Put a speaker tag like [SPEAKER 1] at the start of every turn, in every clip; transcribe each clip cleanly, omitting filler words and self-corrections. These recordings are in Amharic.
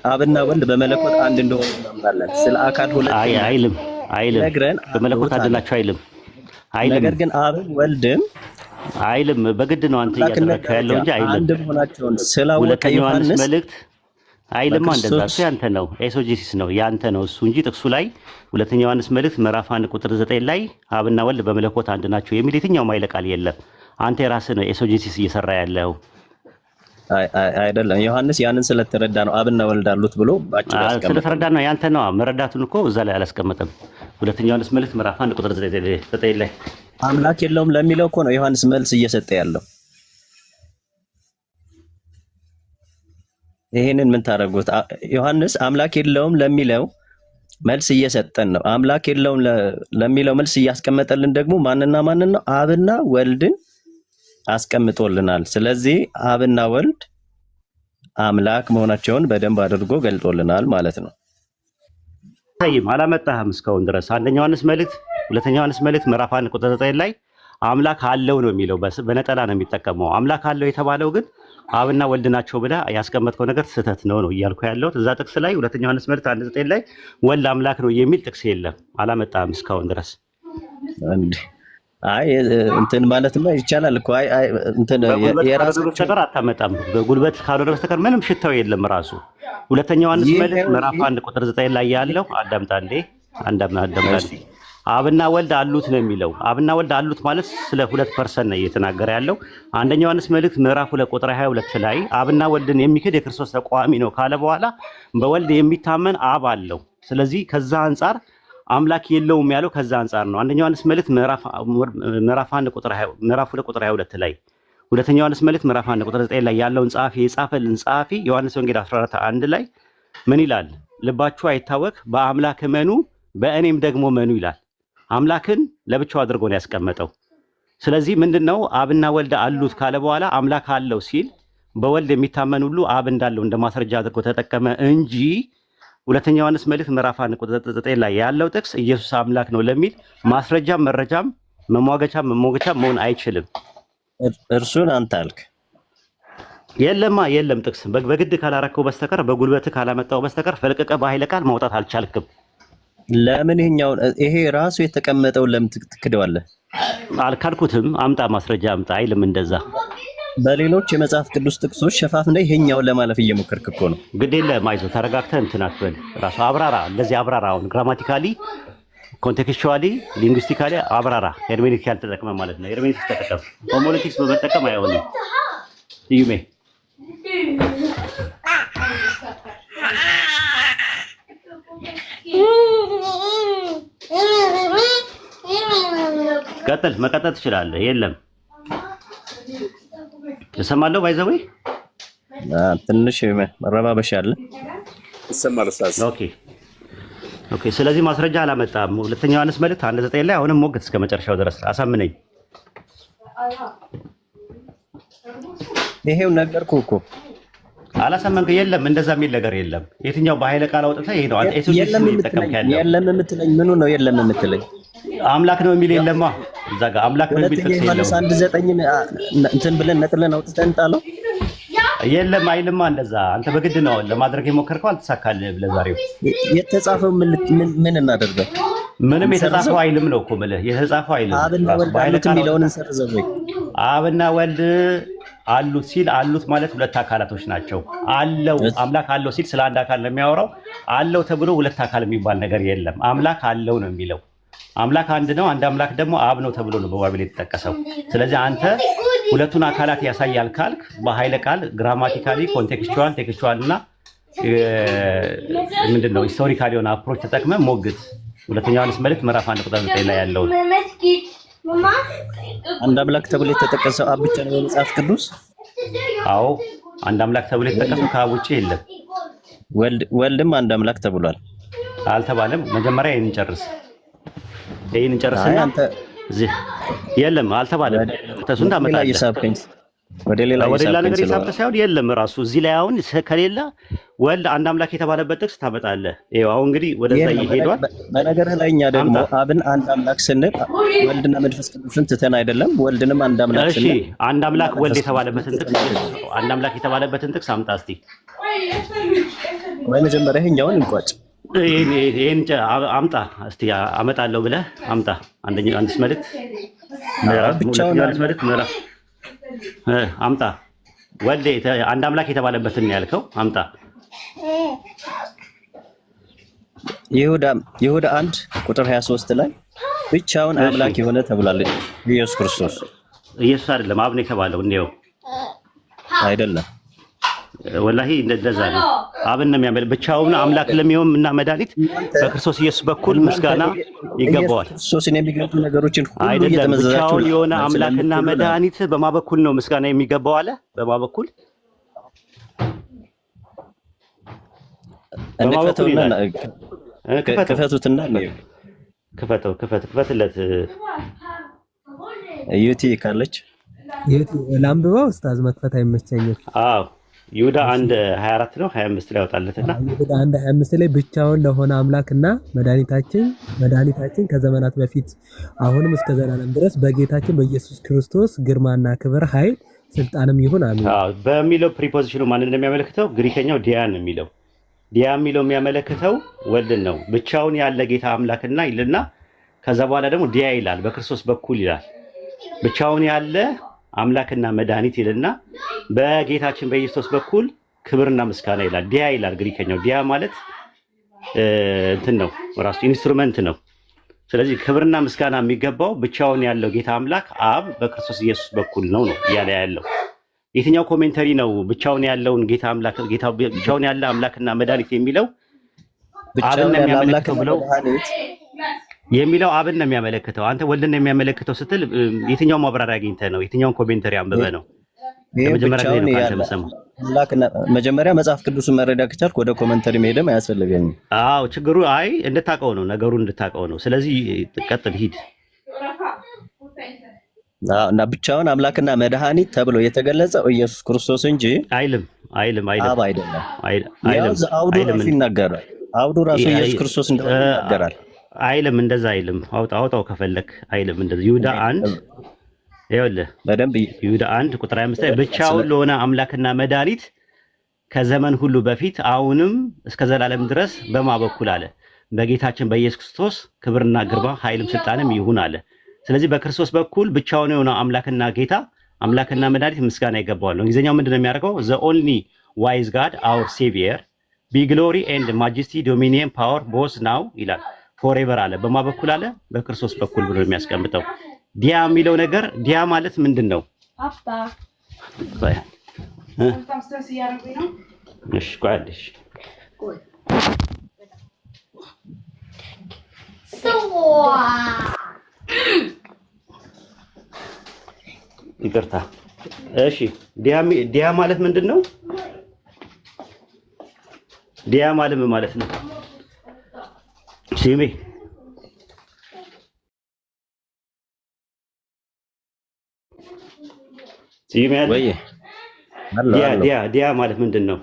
[SPEAKER 1] አብና ወልድ በመለኮት አንድ እንደሆኑ እናምናለን። ስለ አካል ሁለት
[SPEAKER 2] አይልም
[SPEAKER 1] ነግረን
[SPEAKER 2] በመለኮት አንድ ናቸው አይልም።
[SPEAKER 1] ነገር ግን አብም ወልድም
[SPEAKER 2] አይልም በግድ ነው አንተ እያደረግህ ያለው እንጂ አይልም።
[SPEAKER 1] አንድ መሆናቸውን ስላወቀ
[SPEAKER 2] ሁለተኛው ዮሐንስ
[SPEAKER 1] ዮሐንስ
[SPEAKER 2] መልእክት አይልም እንደዛ እሱ ያንተ ነው ኤሶጂሲስ ነው ያንተ ነው እሱ እንጂ ጥቅሱ ላይ ሁለተኛው ዮሐንስ መልእክት ምዕራፍ 1 ቁጥር 9 ላይ አብና ወልድ በመለኮት አንድ ናቸው የሚል የትኛውም ኃይለ ቃል የለም። አንተ የራስህ ነው ኤሶጂሲስ እየሰራ ያለው።
[SPEAKER 1] አይደለም ዮሐንስ ያንን ስለተረዳ ነው አብና ወልድ አሉት ብሎ ባጭሩ ያስቀመጠው።
[SPEAKER 2] ስለተረዳ ነው ያንተ ነው መረዳቱን እኮ እዛ ላይ አላስቀመጠም። ሁለተኛው ዮሐንስ መልእክት ምዕራፍ 1 ቁጥር 9 ላይ
[SPEAKER 1] አምላክ የለውም ለሚለው እኮ ነው ዮሐንስ መልስ እየሰጠ ያለው። ይሄንን ምን ታደርጉት? ዮሐንስ አምላክ የለውም ለሚለው መልስ እየሰጠን ነው። አምላክ የለውም ለሚለው መልስ እያስቀመጠልን ደግሞ ማንና ማንን ነው? አብና ወልድን አስቀምጦልናል። ስለዚህ አብና ወልድ አምላክ መሆናቸውን በደንብ አድርጎ ገልጦልናል ማለት ነው።
[SPEAKER 2] ታይም አላመጣህም እስካሁን ድረስ አንደኛው ዮሐንስ መልእክት ሁለተኛው ዮሐንስ መልእክት ምዕራፍ 1 ቁጥር 9 ላይ አምላክ አለው ነው የሚለው። በነጠላ ነው የሚጠቀመው። አምላክ አለው የተባለው ግን አብና ወልድ ናቸው ብለህ ያስቀመጥከው ነገር ስህተት ነው እያልኩ ያለሁት። እዛ ጥቅስ ላይ ሁለተኛው ዮሐንስ መልእክት 1:9 ላይ ወልድ አምላክ ነው የሚል ጥቅስ የለም። አላመጣህም እስካሁን ድረስ።
[SPEAKER 1] አይ እንትን ማለትማ ይቻላል እኮ እንትን
[SPEAKER 2] የራስህ በስተቀር አታመጣም። በጉልበት ካልሆነ በስተቀር ምንም ሽታው የለም ራሱ። ሁለተኛው ዮሐንስ መልእክት ምዕራፍ 1 ቁጥር 9 ላይ ያለው አዳምጣ አብና ወልድ አሉት ነው የሚለው። አብና ወልድ አሉት ማለት ስለ 2% ነው እየተናገረ ያለው። አንደኛው ዮሐንስ መልእክት ምዕራፍ 2 ቁጥር 22 ላይ አብና ወልድን የሚክድ የክርስቶስ ተቋሚ ነው ካለ በኋላ በወልድ የሚታመን አብ አለው። ስለዚህ ከዛ አንፃር አምላክ የለውም ያለው ከዛ አንፃር ነው። አንደኛው ዮሐንስ መልእክት ምዕራፍ 2 ቁጥር 22 ላይ ሁለተኛው ዮሐንስ መልእክት ምዕራፍ 1 ቁጥር 9 ላይ ያለውን ጸሐፊ የጻፈልን ጸሐፊ ዮሐንስ ወንጌል 14:1 ላይ ምን ይላል? ልባችሁ አይታወክ፣ በአምላክ እመኑ፣ በእኔም ደግሞ እመኑ ይላል። አምላክን ለብቻው አድርጎ ነው ያስቀመጠው። ስለዚህ ምንድነው አብና ወልድ አሉት ካለ በኋላ አምላክ አለው ሲል በወልድ የሚታመን ሁሉ አብ እንዳለው እንደማስረጃ አድርጎ ተጠቀመ እንጂ ሁለተኛው ዮሐንስ መልእክት ምዕራፍ 1 ቁጥር 9 ላይ ያለው ጥቅስ ኢየሱስ አምላክ ነው ለሚል ማስረጃም መረጃም መሟገቻም መሆን አይችልም።
[SPEAKER 1] እርሱን አንተ አልክ።
[SPEAKER 2] የለም ጥቅስ በግድ ካላረከው በስተቀር በጉልበት ካላመጣው በስተቀር ፈልቀቀ በኃይለ ቃል ማውጣት አልቻልክም።
[SPEAKER 1] ለምን ይሄ ራሱ የተቀመጠው ለምን ትክደዋለህ?
[SPEAKER 2] አልካልኩትም። አምጣ ማስረጃ አምጣ አይልም እንደዛ።
[SPEAKER 1] በሌሎች የመጽሐፍ ቅዱስ ጥቅሶች ሸፋፍነህ ይሄኛውን ለማለፍ እየሞከርክ እኮ ነው።
[SPEAKER 2] ግድ የለም አይዞህ፣ ተረጋግተህ እንትን አትበል። ራሱ አብራራ፣ እንደዚህ አብራራ። አሁን ግራማቲካሊ፣ ኮንቴክስቹዋሊ፣ ሊንጉስቲካሊ አብራራ። ሄርሜኒቲክስ ያልተጠቀመ ማለት ነው። ሄርሜኒቲክስ ተጠቀም። ሆሞሌቲክስ በመጠቀም አይሆንም። እዩሜ መቀጠል ትችላለህ። የለም ተሰማለው ባይዘው
[SPEAKER 1] ትንሽ መረባበሽ አለ
[SPEAKER 3] ይሰማል ኡስታዝ።
[SPEAKER 2] ኦኬ ስለዚህ ማስረጃ አላመጣም። ሁለተኛው ዮሐንስ መልእክት 1:9 ላይ አሁንም ሞግት እስከ መጨረሻው ድረስ አሳምነኝ።
[SPEAKER 1] ይሄው ነገርኩህ እኮ
[SPEAKER 2] አላሰመንክ። የለም እንደዛ የሚል ነገር የለም። የትኛው በኃይለ ቃል አውጥተህ ይሄ ነው አንተ ኤሶጂሲስ ነው
[SPEAKER 1] የለም የምትለኝ ምኑ ነው? የለም የምትለኝ
[SPEAKER 2] አምላክ ነው የሚል የለማ። እዛ ጋር አምላክ ነው የሚል ጥቅስ የለም። 1:9
[SPEAKER 1] እንትን ብለን ነጥለን አውጥተን ጣለው።
[SPEAKER 2] የለም አይልማ እንደዛ። አንተ በግድ ነው ለማድረግ የሞከርከው፣ አልተሳካልህም ለዛሬው።
[SPEAKER 1] የተጻፈው ምን እናደርገው?
[SPEAKER 2] ምንም የተጻፈው አይልም ነው እኮ የምልህ። የተጻፈው አይልም።
[SPEAKER 1] አብና ወልድ አሉት የሚለውን እንሰርዘው ወይ?
[SPEAKER 2] አብና ወልድ አሉት ሲል አሉት ማለት ሁለት አካላቶች ናቸው። አለው አምላክ አለው ሲል ስለ አንድ አካል ነው የሚያወራው። አለው ተብሎ ሁለት አካል የሚባል ነገር የለም። አምላክ አለው ነው የሚለው። አምላክ አንድ ነው። አንድ አምላክ ደግሞ አብ ነው ተብሎ ነው በባይብል የተጠቀሰው። ስለዚህ አንተ ሁለቱን አካላት ያሳያል ካልክ በኃይለ ቃል ግራማቲካሊ፣ ኮንቴክስቹዋል፣ ቴክስቹዋል እና ምንድነው ሂስቶሪካሊ የሆነ አፕሮች ተጠቅመህ ሞግት። ሁለተኛው ዮሐንስ መልእክት ምዕራፍ 1 ቁጥር 9 ላይ ያለው
[SPEAKER 1] አንድ አምላክ ተብሎ የተጠቀሰው አብ ብቻ ነው በመጽሐፍ ቅዱስ?
[SPEAKER 2] አዎ አንድ አምላክ ተብሎ የተጠቀሰው ከአብ ውጪ የለም።
[SPEAKER 1] ወልድም አንድ አምላክ ተብሏል
[SPEAKER 2] አልተባለም? መጀመሪያ ይሄን እንጨርስና እዚህ የለም አልተባለም። ተሱን ታመጣለህ።
[SPEAKER 1] ወደ ሌላ
[SPEAKER 2] ነገር የሳብተ ሳይሆን የለም ራሱ እዚህ ላይ አሁን ከሌለ ወልድ አንድ አምላክ የተባለበት ጥቅስ ታመጣለህ። ይኸው አሁን እንግዲህ ወደዛ ይሄዷል።
[SPEAKER 1] በነገርህ ላይ እኛ ደግሞ አብን አንድ አምላክ ስንል ወልድና መንፈስ ቅዱስን ትተን አይደለም፣ ወልድንም አንድ አምላክ ስንል።
[SPEAKER 2] እሺ አንድ አምላክ ወልድ የተባለበትን ጥቅስ አንድ አምላክ የተባለበትን ጥቅስ አምጣ እስቲ።
[SPEAKER 1] ወይ መጀመሪያ ይሄኛውን እንቋጭ።
[SPEAKER 2] ይሄን አምጣ እስቲ። አመጣለሁ ብለህ አምጣ። አንድስ መልእክት
[SPEAKER 1] ብቻውን
[SPEAKER 2] መልእክት ምዕራፍ አምጣ። ወልድ አንድ አምላክ የተባለበትን ያልከው አምጣ።
[SPEAKER 1] ይሁዳ 1 ቁጥር 23 ላይ ብቻውን አምላክ የሆነ ተብሏል። ኢየሱስ ክርስቶስ
[SPEAKER 2] ኢየሱስ አይደለም አብ ነው የተባለው። እንዴው
[SPEAKER 1] አይደለም
[SPEAKER 2] ወላሂ እንደዛ ነው። አብን ነው የሚያመልክ ብቻውን አምላክ ለሚሆን እና መድኃኒት በክርስቶስ ኢየሱስ በኩል ምስጋና ይገባዋል።
[SPEAKER 1] ክርስቶስን የሚገልጡ ነገሮችን ሁሉ
[SPEAKER 2] አይደለም
[SPEAKER 1] እየተመዘዛችሁ
[SPEAKER 2] ብቻውን የሆነ አምላክና መድኃኒት በማ በኩል ነው ምስጋና የሚገባው አለ። በማ በኩል
[SPEAKER 1] ክፈቱትና
[SPEAKER 2] ክፈትለት
[SPEAKER 1] ዩቲ ካለች
[SPEAKER 4] ዩቲ ላምብባ ኡስታዝ መክፈት አይመቸኝም።
[SPEAKER 2] አዎ ይሁዳ 1:24 ነው 25 ላይ ያወጣለትና
[SPEAKER 4] ይሁዳ 1:25 ላይ ብቻውን ለሆነ አምላክና መድኃኒታችን ከዘመናት በፊት አሁንም እስከ ዘላለም ድረስ በጌታችን በኢየሱስ ክርስቶስ ግርማና ክብር ኃይል ስልጣንም ይሁን አሜን።
[SPEAKER 2] በሚለው ፕሪፖዚሽኑ ማንን እንደሚያመለክተው ግሪከኛው ዲያ ነው የሚለው። ዲያ የሚለው የሚያመለክተው ወልድን ነው። ብቻውን ያለ ጌታ አምላክና ይልና ከዛ በኋላ ደግሞ ዲያ ይላል በክርስቶስ በኩል ይላል። ብቻውን ያለ አምላክና መድኃኒት ይልና በጌታችን በኢየሱስ በኩል ክብርና ምስጋና ይላል። ዲያ ይላል ግሪከኛው። ዲያ ማለት እንትን ነው ራሱ ኢንስትሩመንት ነው። ስለዚህ ክብርና ምስጋና የሚገባው ብቻውን ያለው ጌታ አምላክ አብ በክርስቶስ ኢየሱስ በኩል ነው እያለ ያለው። የትኛው ኮሜንተሪ ነው ብቻውን ያለውን ጌታ አምላክ ብቻውን ያለ አምላክና መድኃኒት የሚለው አብን ነው የሚያመለክተው ብለው የሚለው አብን ነው የሚያመለክተው። አንተ ወልድን ነው የሚያመለክተው ስትል የትኛው ማብራሪያ አግኝተህ ነው? የትኛውን ኮሜንተሪ አንብበህ ነው?
[SPEAKER 1] መጀመሪያ መጽሐፍ ቅዱስን መረዳት ከቻልክ ወደ ኮሜንተሪ መሄድም አያስፈልገኝም።
[SPEAKER 2] አዎ ችግሩ እንድታውቀው ነው፣ ነገሩን እንድታውቀው ነው። ስለዚህ ቀጥል ሂድ።
[SPEAKER 1] እና ብቻውን አምላክና መድኃኒት ተብሎ የተገለጸው ኢየሱስ ክርስቶስ እንጂ
[SPEAKER 2] አይልም
[SPEAKER 1] አብ አይደለም። አውዱ ራሱ ይናገራል። አውዱ ራሱ ኢየሱስ ክርስቶስ እንደሆነ ይናገራል።
[SPEAKER 2] አይልም፣ እንደዛ አይልም። አውጣው ከፈለክ አይልም። እንደዛ ይሁዳ 1 ይኸውልህ በደንብ ይሁዳ 1 ቁጥር 25 ላይ ብቻውን ለሆነ አምላክና መድኃኒት ከዘመን ሁሉ በፊት አሁንም እስከ ዘላለም ድረስ በማ በኩል አለ በጌታችን በኢየሱስ ክርስቶስ ክብርና ግርማ ኃይልም ስልጣንም ይሁን አለ። ስለዚህ በክርስቶስ በኩል ብቻውን የሆነ አምላክና ጌታ አምላክና መድኃኒት ምስጋና ይገባዋል። እንግሊዝኛው ምንድነው የሚያደርገው? the only wise God our savior be glory and majesty dominion power both now ይላል ፎሬቨር አለ። በማ በኩል አለ በክርስቶስ በኩል ብሎ የሚያስቀምጠው ዲያ የሚለው ነገር ዲያ ማለት ምንድን ነው? እሺ ቋልሽ ይቅርታ። እሺ ዲያ ማለት ምንድን ነው? ዲያ ማለት ምን ማለት ነው? ሲሜ ዲያ ማለት ምንድን ነው?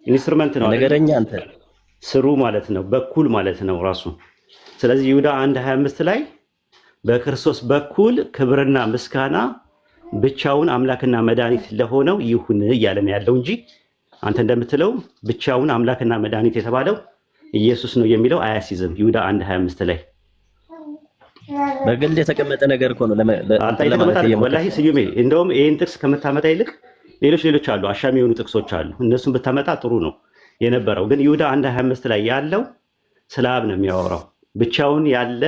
[SPEAKER 2] ኢንስትሩመንት ነው
[SPEAKER 1] ነገረኛ አንተ
[SPEAKER 2] ስሩ ማለት ነው፣ በኩል ማለት ነው ራሱ። ስለዚህ ይሁዳ 1:25 ላይ በክርስቶስ በኩል ክብርና ምስጋና ብቻውን አምላክና መድኃኒት ለሆነው ይሁን እያለ ነው ያለው እንጂ አንተ እንደምትለው ብቻውን አምላክና መድኃኒት የተባለው ኢየሱስ ነው የሚለው አያሲዝም። ይሁዳ 1:25 ላይ
[SPEAKER 1] በግልድ የተቀመጠ ነገር እኮ ነው።
[SPEAKER 2] ወላሂ ስዩሜ እንደውም ይሄን ጥቅስ ከምታመጣ ይልቅ ሌሎች አሉ፣ አሻሚ የሆኑ ጥቅሶች አሉ። እነሱን ብታመጣ ጥሩ ነው የነበረው። ግን ይሁዳ 1:25 ላይ ያለው ስለ አብ ነው የሚያወራው። ብቻውን ያለ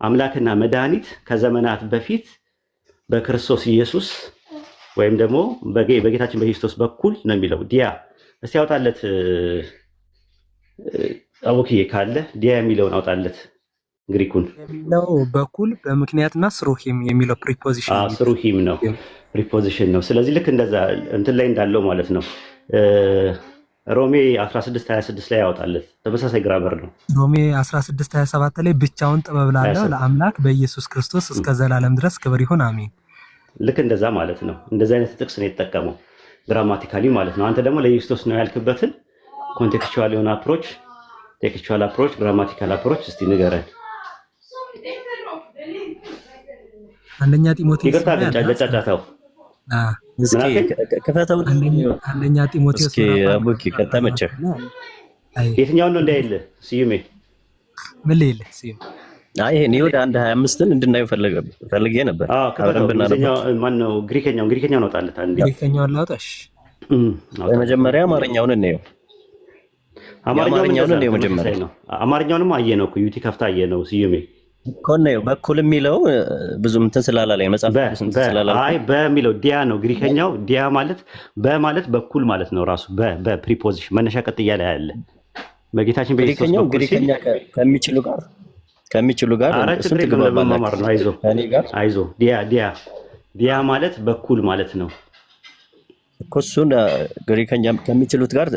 [SPEAKER 2] አምላክና መድኃኒት ከዘመናት በፊት በክርስቶስ ኢየሱስ ወይም ደግሞ በጌታችን በክርስቶስ በኩል ነው የሚለው። ዲያ እስቲ ያውጣለት አቡኪዬ ካለ ዲያ የሚለውን አውጣለት። ግሪኩን
[SPEAKER 4] ነው በኩል በምክንያትና ስሩሂም የሚለው ፕሪፖዚሽን ነው።
[SPEAKER 2] ስሩሂም ነው ፕሪፖዚሽን ነው። ስለዚህ ልክ እንደዛ እንትን ላይ እንዳለው ማለት ነው። ሮሜ 16:26 ላይ ያወጣለት ተመሳሳይ ግራመር ነው።
[SPEAKER 4] ሮሜ 16:27 ላይ ብቻውን ጥበብ ላለው ለአምላክ በኢየሱስ ክርስቶስ እስከ ዘላለም ድረስ ክብር ይሁን አሜን።
[SPEAKER 2] ልክ እንደዛ ማለት ነው። እንደዚህ አይነት ጥቅስ ነው የተጠቀመው ግራማቲካሊ ማለት ነው። አንተ ደግሞ ለኢየሱስ ነው ያልክበትን ኮንቴክስቹዋል የሆነ አፕሮች፣ ቴክስቹዋል አፕሮች፣ ግራማቲካል አፕሮች እስቲ ንገረን።
[SPEAKER 4] አንደኛ ጢሞቴዎስ
[SPEAKER 2] ይቅርታ ግን ለጫጫታው
[SPEAKER 4] አንደኛ ጢሞቴዎስ
[SPEAKER 1] አቡኪ ከተመቸህ
[SPEAKER 2] የትኛውን ነው እንዳይልህ ስዩሜ?
[SPEAKER 4] ምን ልልህ ስዩም?
[SPEAKER 1] ይሄን ይሁዳ 1:25 እንድናየው ፈልጌ ነበር።
[SPEAKER 2] ማነው ግሪከኛውን አውጣለት።
[SPEAKER 4] ግሪከኛውን ላውጣሽ?
[SPEAKER 1] በመጀመሪያ አማርኛውን እንየው። አማርኛውን እንየው መጀመሪያ።
[SPEAKER 2] አማርኛውንም አየነው እኮ ዩቲ ከፍታ አየነው ስዩሜ
[SPEAKER 1] እኮ ነው። በኩል የሚለው ብዙም እንትን ስላላለኝ መጽሐፍ
[SPEAKER 2] በሚለው ዲያ ነው ግሪከኛው። ዲያ ማለት በማለት በኩል ማለት ነው። ራሱ በፕሪፖዚሽን መነሻ ቀጥያ ላይ ያለ በጌታችን በኢየሱስ በኩል
[SPEAKER 1] ግሪከኛ ከሚችሉ ጋር
[SPEAKER 2] ስንት ለመማማር ነው። አይዞ ዲያ ማለት በኩል ማለት ነው
[SPEAKER 1] እኮ እሱን ግሪከኛ ከሚችሉት ጋር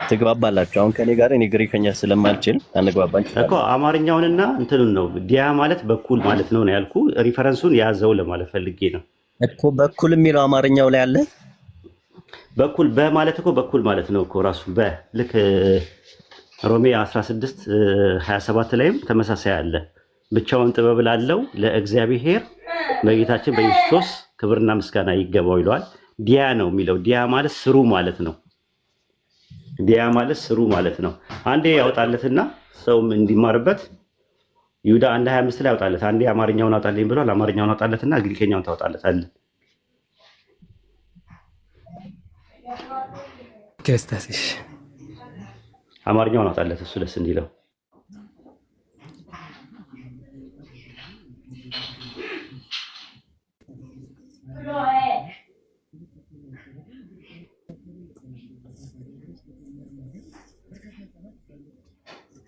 [SPEAKER 1] ትግባባላችሁ። አሁን ከኔ ጋር እኔ ግሪከኛ ስለማልችል አንግባባን
[SPEAKER 2] እኮ አማርኛውንና እንትኑን ነው። ዲያ ማለት በኩል ማለት ነው ያልኩ ሪፈረንሱን ያዘው ለማለት ፈልጌ ነው
[SPEAKER 1] እኮ። በኩል የሚለው አማርኛው ላይ አለ።
[SPEAKER 2] በኩል በማለት እኮ በኩል ማለት ነው እኮ ራሱ ልክ ሮሜ 16:27 ላይም ተመሳሳይ አለ። ብቻውን ጥበብ ላለው ለእግዚአብሔር በጌታችን በኢየሱስ ክብርና ምስጋና ይገባው ይለዋል። ዲያ ነው የሚለው። ዲያ ማለት ስሩ ማለት ነው። ዲያ ማለት ስሩ ማለት ነው። አንዴ ያውጣለትና ሰውም እንዲማርበት ይሁዳ 1:25 ላይ ያውጣለት። አንዴ አማርኛውን አውጣልኝ ብሏል። አማርኛውን አውጣለትና ግሪከኛውን ታውጣለታለህ።
[SPEAKER 4] ከስታሲሽ
[SPEAKER 2] አማርኛውን አውጣለት እሱ ደስ እንዲለው።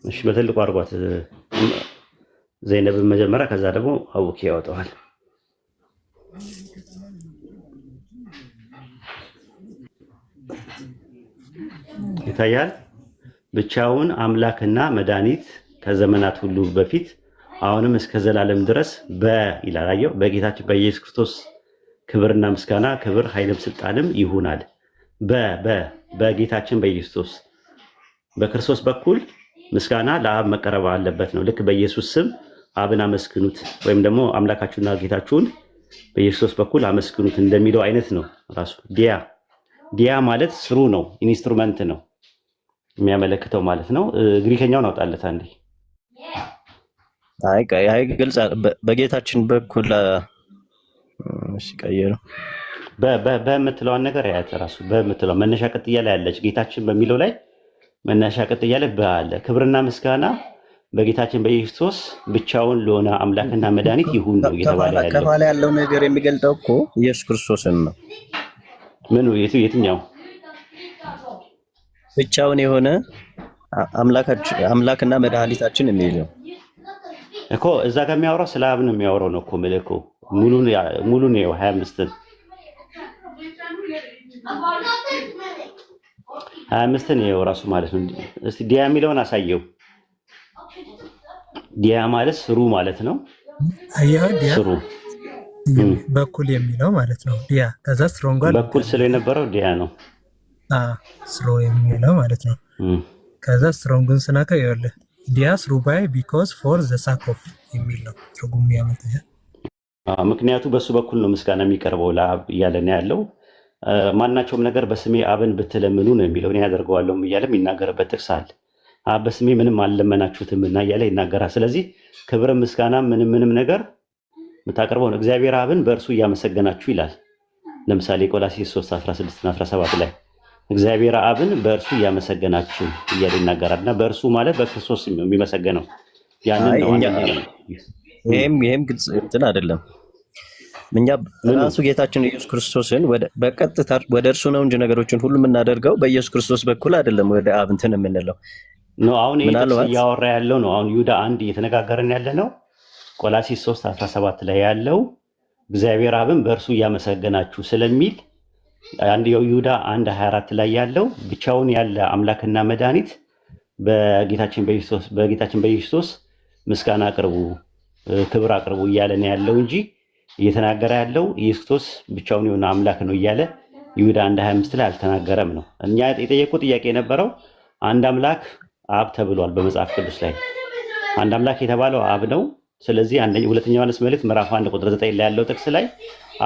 [SPEAKER 2] እሺ በትልቁ አድርጓት ዘይነብን መጀመሪያ፣ ከዛ ደግሞ አቡኪ ያወጣዋል። ይታያል። ብቻውን አምላክና መድኃኒት ከዘመናት ሁሉ በፊት አሁንም እስከ ዘላለም ድረስ ይላል በጌታችን በኢየሱስ ክርስቶስ ክብርና ምስጋና ክብር ኃይልም ስልጣንም ይሁናል። በጌታችን በኢየሱስ በክርስቶስ በኩል ምስጋና ለአብ መቀረብ አለበት ነው። ልክ በኢየሱስ ስም አብን አመስግኑት ወይም ደግሞ አምላካችሁና ጌታችሁን በኢየሱስ በኩል አመስግኑት እንደሚለው አይነት ነው። ራሱ ዲያ ማለት ስሩ ነው፣ ኢንስትሩመንት ነው የሚያመለክተው ማለት ነው። ግሪከኛውን አውጣለት አንዴ።
[SPEAKER 1] አይ ግልጽ በጌታችን በኩል ቀየረው።
[SPEAKER 2] በምትለዋን ነገር ያያት ራሱ በምትለው መነሻ ቅጥያ ላይ ያለች ጌታችን በሚለው ላይ መነሻ ቅጥያ ላይ ባለ ክብርና ምስጋና በጌታችን በኢየሱስ ብቻውን ለሆነ አምላክና መድኃኒት ይሁን ነው እየተባለ ያለው።
[SPEAKER 1] ከኋላ ያለው ነገር የሚገልጠው እኮ ኢየሱስ ክርስቶስን ነው።
[SPEAKER 2] ምኑ የትኛው?
[SPEAKER 1] ብቻውን የሆነ አምላክና መድኃኒታችን የሚለው
[SPEAKER 2] እኮ እዛ ጋር የሚያወራው ስለ አብ ነው የሚያወራው ነው እኮ መልኩ ሙሉ ነው 25 ነው ራሱ ማለት ነው። እስቲ ዲያ የሚለውን አሳየው። ዲያ ማለት ስሩ ማለት ነው።
[SPEAKER 4] አየው ዲያ
[SPEAKER 2] ስሩ
[SPEAKER 4] በኩል የሚለው ማለት ነው። ዲያ ከዛ ስትሮንጓል
[SPEAKER 2] በኩል ስለ የነበረው ዲያ ነው።
[SPEAKER 4] ስሮ የሚለው ማለት ነው። ከዛ ስትሮንግን ስናከ ይኸውልህ ዲያ ስሩ ባይ ቢኮዝ ፎር ዘ ሳክ ኦፍ የሚል ነው ትርጉም ያመጣል።
[SPEAKER 2] ምክንያቱ በሱ በኩል ነው ምስጋና የሚቀርበው ለአብ እያለ ነው ያለው። ማናቸውም ነገር በስሜ አብን ብትለምኑ ነው የሚለው እኔ ያደርገዋለሁ እያለ የሚናገርበት ጥቅስ አለ። አብ በስሜ ምንም አልለመናችሁትም እና እያለ ይናገራል። ስለዚህ ክብር ምስጋና ምንም ነገር የምታቀርበው ነው እግዚአብሔር አብን በእርሱ እያመሰገናችሁ ይላል። ለምሳሌ ቆላስይስ 3:16-17 ላይ እግዚአብሔር አብን በእርሱ እያመሰገናችሁ እያለ ይናገራል። እና በእርሱ ማለት በክርስቶስ የሚመሰገነው ያንን ነው።
[SPEAKER 1] ይሄም ግልጽ እንትን አይደለም። እኛ ራሱ ጌታችን ኢየሱስ ክርስቶስን በቀጥታ ወደ እርሱ ነው እንጂ ነገሮችን ሁሉ የምናደርገው በኢየሱስ ክርስቶስ በኩል አይደለም። ወደ አብ እንትን የምንለው
[SPEAKER 2] ነው። አሁን እያወራ ያለው ነው። አሁን ይሁዳ 1 እየተነጋገርን ያለ ነው። ቆላስይስ 3:17 ላይ ያለው እግዚአብሔር አብን በእርሱ እያመሰገናችሁ ስለሚል አንድ ይሁዳ 1:24 ላይ ያለው ብቻውን ያለ አምላክና መድኃኒት በጌታችን በኢየሱስ ምስጋና አቅርቡ፣ ክብር አቅርቡ እያለ ነው ያለው እንጂ እየተናገረ ያለው ኢየሱስ ክርስቶስ ብቻውን የሆነ አምላክ ነው እያለ ይሁዳ 1:25 ላይ አልተናገረም ነው። እኛ የጠየቁ ጥያቄ የነበረው አንድ አምላክ አብ ተብሏል በመጽሐፍ ቅዱስ ላይ አንድ አምላክ የተባለው አብ ነው። ስለዚህ ሁለተኛ ዮሐንስ መልእክት ምዕራፍ 1 ቁጥር 9 ላይ ያለው ጥቅስ ላይ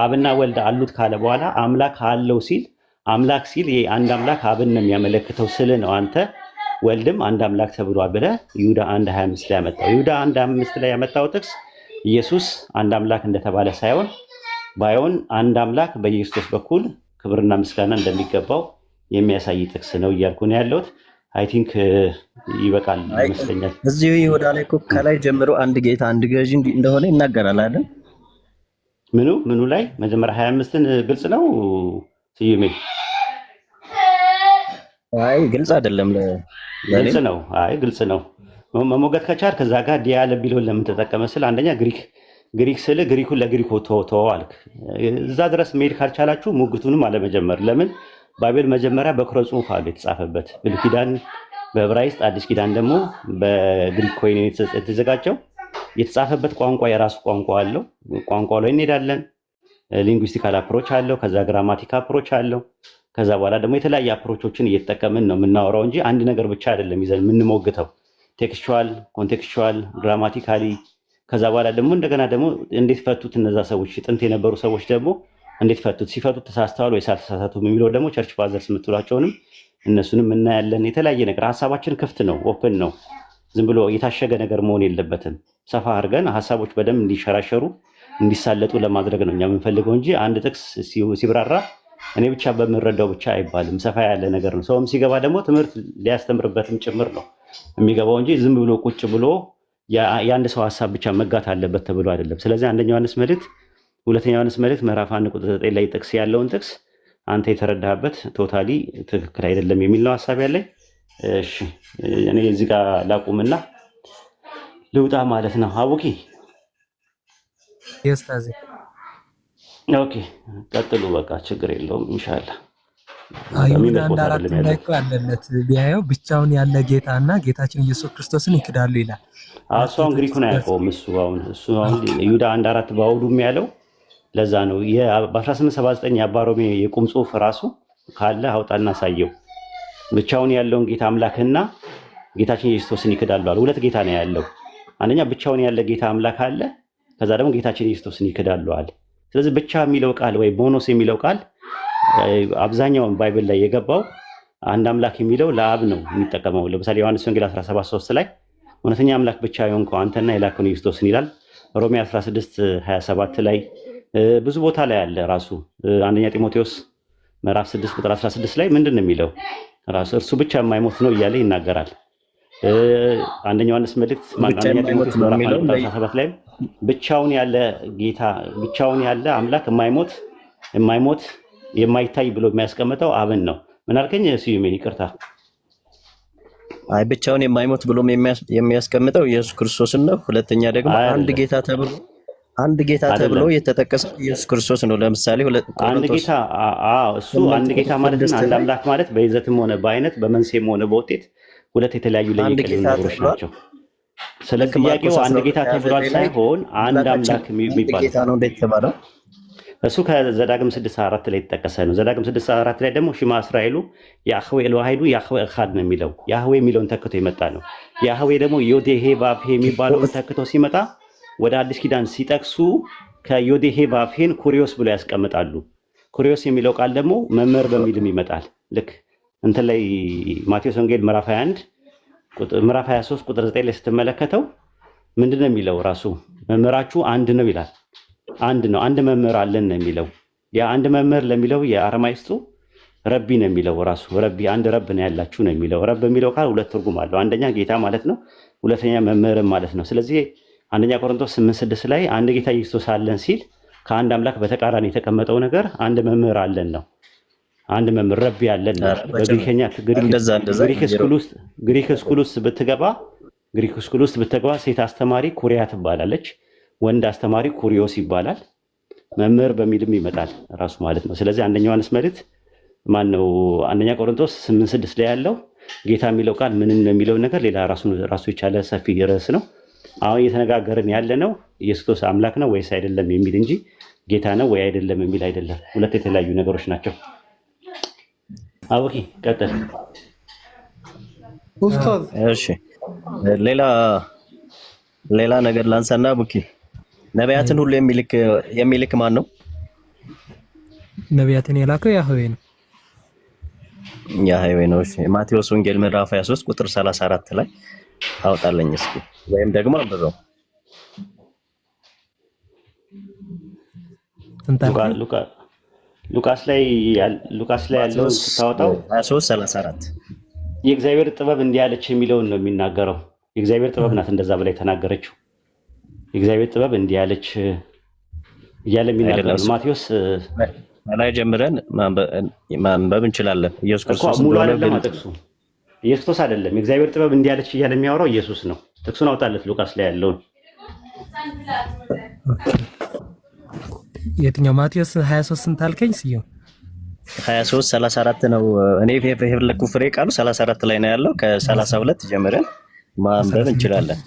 [SPEAKER 2] አብና ወልድ አሉት ካለ በኋላ አምላክ አለው ሲል አምላክ ሲል ይሄ አንድ አምላክ አብን ነው የሚያመለክተው ስል ነው አንተ ወልድም አንድ አምላክ ተብሏል ብለህ ይሁዳ 1:25 ላይ ያመጣው። ይሁዳ 1:25 ላይ ያመጣው ጥቅስ ኢየሱስ አንድ አምላክ እንደተባለ ሳይሆን ባይሆን አንድ አምላክ በኢየሱስ በኩል ክብርና ምስጋና እንደሚገባው የሚያሳይ ጥቅስ ነው እያልኩ ነው ያለሁት። አይ ቲንክ ይበቃል ይመስለኛል።
[SPEAKER 1] እዚሁ ይሁዳ ላይ እኮ ከላይ ጀምሮ አንድ ጌታ አንድ ገዢ እንደሆነ ይናገራል አይደል?
[SPEAKER 2] ምኑ ላይ መጀመሪያ 25ን ግልጽ ነው ስዩሜ?
[SPEAKER 1] አይ ግልጽ አይደለም።
[SPEAKER 2] ግልጽ ነው። አይ ግልጽ ነው። መሞገት ከቻል ከዛ ጋር ዲያለ ቢሎን ለምን ተጠቀመ ስለ አንደኛ ግሪክ ስለ ግሪኩን ለግሪክ ተወው አልክ። እዛ ድረስ መሄድ ካልቻላችሁ ሙግቱንም አለመጀመር ለምን? ባይብል መጀመሪያ በኩረ ጽሑፍ አለ የተጻፈበት ብሉይ ኪዳን በዕብራይስጥ አዲስ ኪዳን ደግሞ በግሪክ ኮይን የተዘጋጀው የተጻፈበት ቋንቋ የራሱ ቋንቋ አለው። ቋንቋው ላይ እንሄዳለን። ሊንጉስቲካል አፕሮች አለው፣ ከዛ ግራማቲክ አፕሮች አለው። ከዛ በኋላ ደግሞ የተለያዩ አፕሮቾችን እየተጠቀምን ነው የምናወራው እንጂ አንድ ነገር ብቻ አይደለም ይዘን የምንሞግተው። ቴክስቹዋል፣ ኮንቴክስቹዋል፣ ግራማቲካሊ። ከዛ በኋላ ደግሞ እንደገና ደግሞ እንዴት ፈቱት እነዛ ሰዎች ጥንት የነበሩ ሰዎች ደግሞ እንዴት ፈቱት፣ ሲፈቱት ተሳስተዋል ወይስ አልተሳሳቱም የሚለው ደግሞ ቸርች ፋዘርስ የምትሏቸውንም እነሱንም እናያለን። የተለያየ ነገር ሀሳባችን ክፍት ነው፣ ኦፕን ነው። ዝም ብሎ የታሸገ ነገር መሆን የለበትም። ሰፋ አድርገን ሀሳቦች በደንብ እንዲሸራሸሩ እንዲሳለጡ ለማድረግ ነው እኛ የምንፈልገው እንጂ አንድ ጥቅስ ሲብራራ እኔ ብቻ በምረዳው ብቻ አይባልም። ሰፋ ያለ ነገር ነው። ሰውም ሲገባ ደግሞ ትምህርት ሊያስተምርበትም ጭምር ነው የሚገባው እንጂ ዝም ብሎ ቁጭ ብሎ የአንድ ሰው ሀሳብ ብቻ መጋት አለበት ተብሎ አይደለም። ስለዚህ አንደኛ ዮሐንስ መልእክት ሁለተኛ ዮሐንስ መልእክት ምዕራፍ 1 ቁጥር 9 ላይ ጥቅስ ያለውን ጥቅስ አንተ የተረዳህበት ቶታሊ ትክክል አይደለም የሚል ነው ሀሳብ ያለኝ። እሺ እኔ እዚህ ጋር ላቁምና ልውጣ ማለት ነው። አቡኪ
[SPEAKER 4] የስታዚ
[SPEAKER 2] ኦኬ ቀጥሉ፣ በቃ ችግር የለውም ኢንሻአላህ።
[SPEAKER 4] አይሁዳ አንድ አራት ላይ እኮ ያለለት ቢያየው ብቻውን ያለ ጌታና ጌታችን ኢየሱስ ክርስቶስን ይክዳሉ ይላል።
[SPEAKER 2] እሷን ግሪኩን አያውቀውም እሱ አሁን ይሁዳ 1:4 ባውዱም ያለው ለዛ ነው። በ1879 የአባሮሜ የቁም ጽሑፍ ራሱ ካለ አውጣና ሳየው ብቻውን ያለውን ጌታ አምላክና ጌታችን ኢየሱስ ክርስቶስን ይክዳሉ አለ። ሁለት ጌታ ነው ያለው። አንደኛ ብቻውን ያለ ጌታ አምላክ አለ፣ ከዛ ደግሞ ጌታችን ኢየሱስ ክርስቶስን ይክዳሉ አለ። ስለዚህ ብቻ የሚለው ቃል ወይ ሞኖስ የሚለው ቃል አብዛኛውን ባይብል ላይ የገባው አንድ አምላክ የሚለው ለአብ ነው የሚጠቀመው። ለምሳሌ ዮሐንስ ወንጌል 17:3 ላይ እውነተኛ አምላክ ብቻ የሆንከው አንተና የላከውን ኢየሱስ ክርስቶስን ይላል። ሮሜ 16:27 ላይ ብዙ ቦታ ላይ አለ። ራሱ አንደኛ ጢሞቴዎስ ምዕራፍ 6 ቁጥር 16 ላይ ምንድን ነው የሚለው? ራሱ እርሱ ብቻ የማይሞት ነው እያለ ይናገራል። አንደኛ ዮሐንስ መልእክት አንደኛ ጢሞቴዎስ ምዕራፍ 17 ላይ ብቻውን ያለ ጌታ ብቻውን ያለ አምላክ የማይሞት የማይታይ ብሎ የሚያስቀምጠው አብን ነው። ምን አልከኝ? ስዩሜ ይቅርታ።
[SPEAKER 1] አይ ብቻውን የማይሞት ብሎ የሚያስቀምጠው ኢየሱስ ክርስቶስን ነው። ሁለተኛ ደግሞ አንድ ጌታ ተብሎ የተጠቀሰ ኢየሱስ ክርስቶስ ነው። ለምሳሌ
[SPEAKER 2] አንድ ጌታ እሱ አንድ ጌታ ማለት ነው። አንድ አምላክ ማለት በይዘትም ሆነ በአይነት በመንስኤም ሆነ በውጤት ሁለት የተለያዩ ለየቅል ነገሮች ናቸው። ስለ ጥያቄው አንድ ጌታ ተብሏል ሳይሆን አንድ አምላክ የሚባል
[SPEAKER 1] ጌታ ነው እንደተባለው
[SPEAKER 2] እሱ ከዘዳግም 6:4 ላይ የተጠቀሰ ነው። ዘዳግም 6:4 ላይ ደግሞ ሽማ እስራኤሉ ያህዌ ኤሎሃይዱ ያህዌ እኻድ ነው የሚለው። ያህዌ የሚለውን ተክቶ የመጣ ነው። ያህዌ ደግሞ ዮዴሄ ባብሄ የሚባለውን ተክቶ ሲመጣ ወደ አዲስ ኪዳን ሲጠቅሱ ከዮዴሄ ባብሄን ኩሪዮስ ብሎ ያስቀምጣሉ። ኩሪዮስ የሚለው ቃል ደግሞ መምህር በሚልም ይመጣል። ልክ እንትን ላይ ማቴዎስ ወንጌል ምዕራፍ 23 ቁጥር 9 ላይ ስትመለከተው ምንድነው የሚለው? ራሱ መምህራችሁ አንድ ነው ይላል። አንድ ነው፣ አንድ መምህር አለን ነው የሚለው። ያ አንድ መምህር ለሚለው የአረማይስጡ ረቢ ነው የሚለው። ራሱ ረቢ አንድ ረብ ነው ያላችሁ ነው የሚለው። ረብ የሚለው ቃል ሁለት ትርጉም አለው። አንደኛ ጌታ ማለት ነው፣ ሁለተኛ መምህርም ማለት ነው። ስለዚህ አንደኛ ቆሮንቶስ 8:6 ላይ አንድ ጌታ ኢየሱስ አለን ሲል ከአንድ አምላክ በተቃራኒ የተቀመጠው ነገር አንድ መምህር አለን ነው። አንድ መምህር ረቢ አለን ነው። በግሪከኛ ግሪክ ስኩል ውስጥ ብትገባ ሴት አስተማሪ ኩሪያ ትባላለች። ወንድ አስተማሪ ኩሪዮስ ይባላል። መምህር በሚልም ይመጣል ራሱ ማለት ነው። ስለዚህ አንደኛ ዮሐንስ መልእክት አንደኛ ቆሮንቶስ 8:6 ላይ ያለው ጌታ የሚለው ቃል ምን ነው የሚለው ነገር ሌላ ራሱ የቻለ ሰፊ ርዕስ ነው። አሁን እየተነጋገርን ያለ ነው ኢየሱስ ክርስቶስ አምላክ ነው ወይስ አይደለም የሚል እንጂ ጌታ ነው ወይ አይደለም የሚል አይደለም። ሁለት የተለያዩ ነገሮች ናቸው። አውቂ ቀጥል
[SPEAKER 5] ኡስታዝ።
[SPEAKER 1] እሺ ሌላ ነገር ላንሳና ቡኪ ነቢያትን ሁሉ የሚልክ ማን ነው?
[SPEAKER 4] ነቢያትን የላከው ያህዌ ነው።
[SPEAKER 1] ያህዌ ነው። እሺ ማቴዎስ ወንጌል ምዕራፍ 23 ቁጥር 34 ላይ አውጣለኝ እስኪ ወይም ደግሞ አንብበው።
[SPEAKER 2] ሉቃስ ላይ ያለው ታውጣው 23:34 የእግዚአብሔር ጥበብ እንዲህ አለች የሚለውን ነው የሚናገረው። የእግዚአብሔር ጥበብ ናት እንደዛ በላይ ተናገረችው። የእግዚአብሔር ጥበብ እንዲህ አለች እያለ የሚናገረው ማቴዎስ
[SPEAKER 1] ላይ ጀምረን ማንበብ እንችላለን። ኢየሱስ ክርስቶስ
[SPEAKER 2] ሙሉ አይደለም ጥቅሱ። ኢየሱስ አይደለም የእግዚአብሔር ጥበብ እንዲህ አለች እያለ የሚያወራው ኢየሱስ ነው። ጥቅሱን አውጣለት ሉቃስ ላይ ያለውን።
[SPEAKER 4] የትኛው ማቴዎስ 23 ስንት አልከኝ? ሲዮ
[SPEAKER 1] 23:34 ነው። እኔ የፈለኩ ፍሬ ቃሉ 34 ላይ ነው ያለው። ከ32 ጀምረን ማንበብ እንችላለን።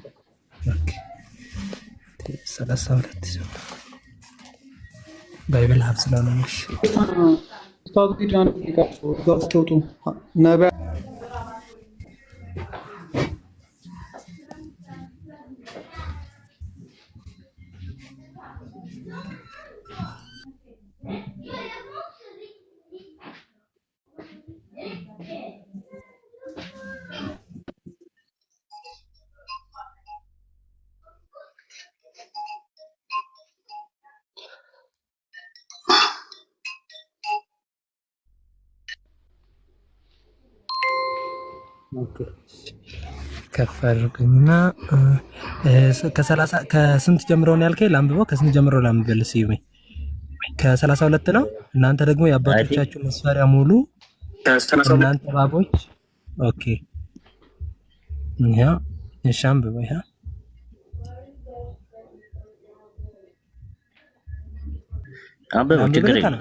[SPEAKER 4] 32 ባይብል ሀብ ስለሆነሽ
[SPEAKER 5] ኡስታዝ ዲዳን ይቃቸው ዛስተውጡ ነብያ
[SPEAKER 4] ከፈርኩኝና ከስንት ጀምሮ ነው ያልከኝ? ላንብበው። ከስንት ጀምሮ ላንብበል? ሲዩሜ ከ32 ነው። እናንተ ደግሞ የአባቶቻችሁ መስፈሪያ ሙሉ እናንተ ባቦች። ኦኬ ያ አንብበው። ያ
[SPEAKER 1] አንብበው ችግር የለም።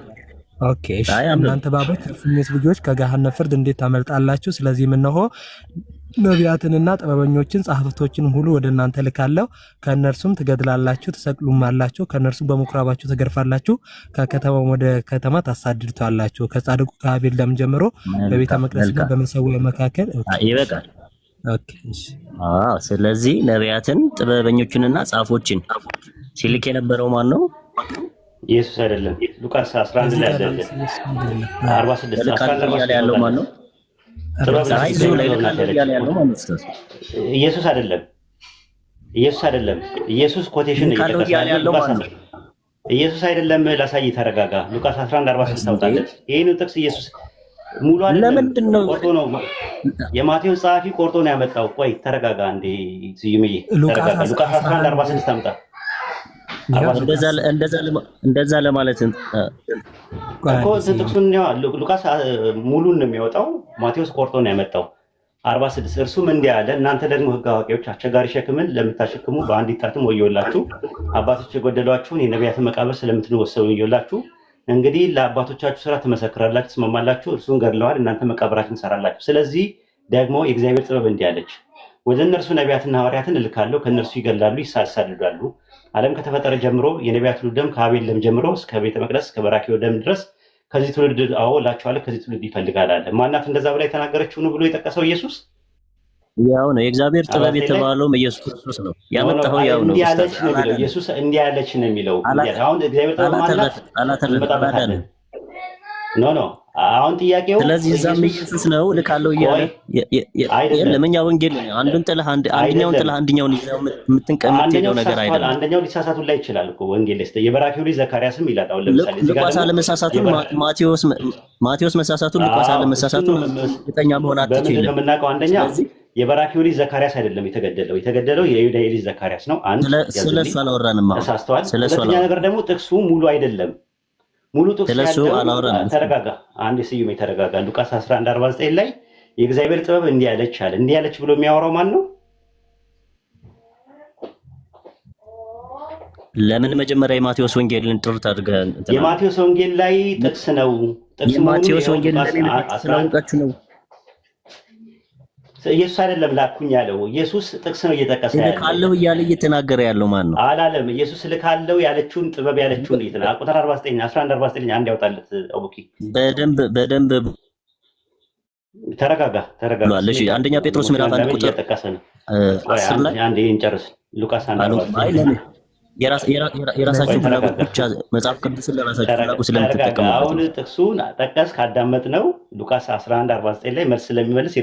[SPEAKER 4] ኦኬ እሺ። እናንተ ባቦች የእፉኝት ልጆች ከገሃነመ ፍርድ እንዴት ታመልጣላችሁ? ስለዚህም እነሆ ነቢያትንና ጥበበኞችን ጸሐፍቶችን ሁሉ ወደ እናንተ ልካለሁ። ከእነርሱም ትገድላላችሁ፣ ትሰቅሉማላችሁ፣ ከእነርሱ በምኩራባችሁ ትገርፋላችሁ፣ ከከተማ ወደ ከተማ ታሳድዱታላችሁ። ከጻድቁ ከአቤል ደም ጀምሮ በቤተ መቅደስና በመሠዊያው መካከል።
[SPEAKER 1] ይበቃል።
[SPEAKER 4] ኦኬ እሺ።
[SPEAKER 1] ስለዚህ ነቢያትን ጥበበኞችንና ጸሐፎችን ሲልክ የነበረው ማን ነው?
[SPEAKER 2] ኢየሱስ አይደለም። ሉቃስ 11 ላይ አይደለም 46 11 ላይ ያለው ማን ነው? ኢየሱስ አይደለም። ኢየሱስ ኮቴሽን እየተቀበለ ኢየሱስ አይደለም። ላሳይ፣ ተረጋጋ። ሉቃስ 11:46 ታውጣለት። ይሄን ጥቅስ ኢየሱስ ሙሉ አይደለም።
[SPEAKER 1] ለምንድን ነው
[SPEAKER 2] ቆርጦ ነው የማቴዎስ ጸሐፊ ቆርጦ ነው ያመጣው? ቆይ ተረጋጋ እንዴ ስዩምዬ፣ ተረጋጋ። ሉቃስ 11:46 ታምጣ። እንደዛ ለማለት እኮ ጥቅሱን ሉቃስ ሙሉን ነው የሚያወጣው። ማቴዎስ ቆርጦ ነው ያመጣው 46። እርሱም እንዲህ አለ፣ እናንተ ደግሞ ሕግ አዋቂዎች አስቸጋሪ ሸክምን ለምታሸክሙ በአንዲት ጣትም ወዮላችሁ። አባቶች የጎደሏችሁን የነቢያትን መቃብር ስለምትወሰዱ ወዮላችሁ። እንግዲህ ለአባቶቻችሁ ስራ ትመሰክራላችሁ፣ ትስማማላችሁ። እርሱን ገድለዋል፣ እናንተ መቃብራችሁን ትሰራላችሁ። ስለዚህ ደግሞ የእግዚአብሔር ጥበብ እንዲህ አለች፣ ወደ እነርሱ ነቢያትና ሐዋርያትን እልካለሁ፣ ከእነርሱ ይገድላሉ፣ ያሳድዳሉ። ዓለም ከተፈጠረ ጀምሮ የነቢያት ሁሉ ደም ከአቤል ደም ጀምሮ እስከ ቤተ መቅደስ እስከ በራክዩ ደም ድረስ ከዚህ ትውልድ እላችኋለሁ ከዚህ ትውልድ ይፈልጋል አለ። ማናት እንደዛ ብላ የተናገረችው ነው ብሎ የጠቀሰው ኢየሱስ?
[SPEAKER 1] ያው ነው የእግዚአብሔር ጥበብ የተባለውም ኢየሱስ ክርስቶስ ነው ያመጣው። ያው ነው
[SPEAKER 2] ኢየሱስ እንዲህ ያለች ነው የሚለው። አሁን እግዚአብሔር ጥበብ ማለት ኖ አሁን ጥያቄው
[SPEAKER 1] ስለዚህ እዛም ኢየሱስ ነው ልካለው እያለ የለም። እኛ ወንጌል አንዱን ጥለህ አንደኛውን ጥለህ አንደኛውን ይዘው የምትንቀምጠው ነገር አይደለም።
[SPEAKER 2] አንደኛው ሊሳሳቱ ላይ ይችላል እኮ ወንጌል ላይ የበራኪው ልጅ ዘካርያስም ይላል። አሁን ለምሳሌ
[SPEAKER 1] ሉቃስ አለመሳሳቱን ማቴዎስ መሳሳቱን ሉቃስ አለመሳሳቱን እርግጠኛ መሆን አትችልም።
[SPEAKER 2] የምናውቀው አንደኛ የበራኪው ልጅ ዘካርያስ አይደለም የተገደለው የይሁዳ ልጅ ዘካርያስ ነው። አንድ
[SPEAKER 1] ስለሱ አላወራንም።
[SPEAKER 2] ተሳስተዋል። ሁለተኛ ነገር ደግሞ ጥቅሱ ሙሉ አይደለም። ሙሉ ጥቅስ ያለው ተረጋጋ። አንድ ስዩም የተረጋጋ ሉቃስ 11:49 ላይ የእግዚአብሔር ጥበብ እንዲህ ያለች አለ። እንዲህ ያለች ብሎ የሚያወራው ማን ነው?
[SPEAKER 1] ለምን መጀመሪያ የማቴዎስ ወንጌልን ጥሩት አድርገህ
[SPEAKER 2] የማቴዎስ ወንጌል ላይ ጥቅስ ነው። ጥቅስ
[SPEAKER 1] የማቴዎስ ወንጌል ላይ ስለውቃችሁ ነው።
[SPEAKER 2] ኢየሱስ አይደለም ላኩኝ ያለው። ኢየሱስ ጥቅስ ነው እየጠቀሰ ያለው።
[SPEAKER 1] እልካለሁ እያለ እየተናገረ ያለው ማን ነው?
[SPEAKER 2] አላለም። ኢየሱስ እልካለሁ ያለችውን ጥበብ ያለችውን ይተና ቁጥር 49 1149 አንድ ያውጣለት። አቡኪ
[SPEAKER 1] በደንብ
[SPEAKER 2] ተረጋጋ።
[SPEAKER 1] እሺ አንደኛ ጴጥሮስ ምዕራፍ 1 ቁጥር
[SPEAKER 2] እየጠቀሰ ነው።
[SPEAKER 1] 10 ላይ
[SPEAKER 2] አንዴ እንጨርስ። ሉቃስ 1
[SPEAKER 1] የራሳችሁ ፍላጎት ብቻ መጽሐፍ ቅዱስን ለራሳችሁ ፍላጎት ስለምትጠቀሙበት
[SPEAKER 2] አሁን ጥቅሱን ጠቀስ ካዳመጥ ነው ሉቃስ 11:49 ላይ መልስ ስለሚመልስ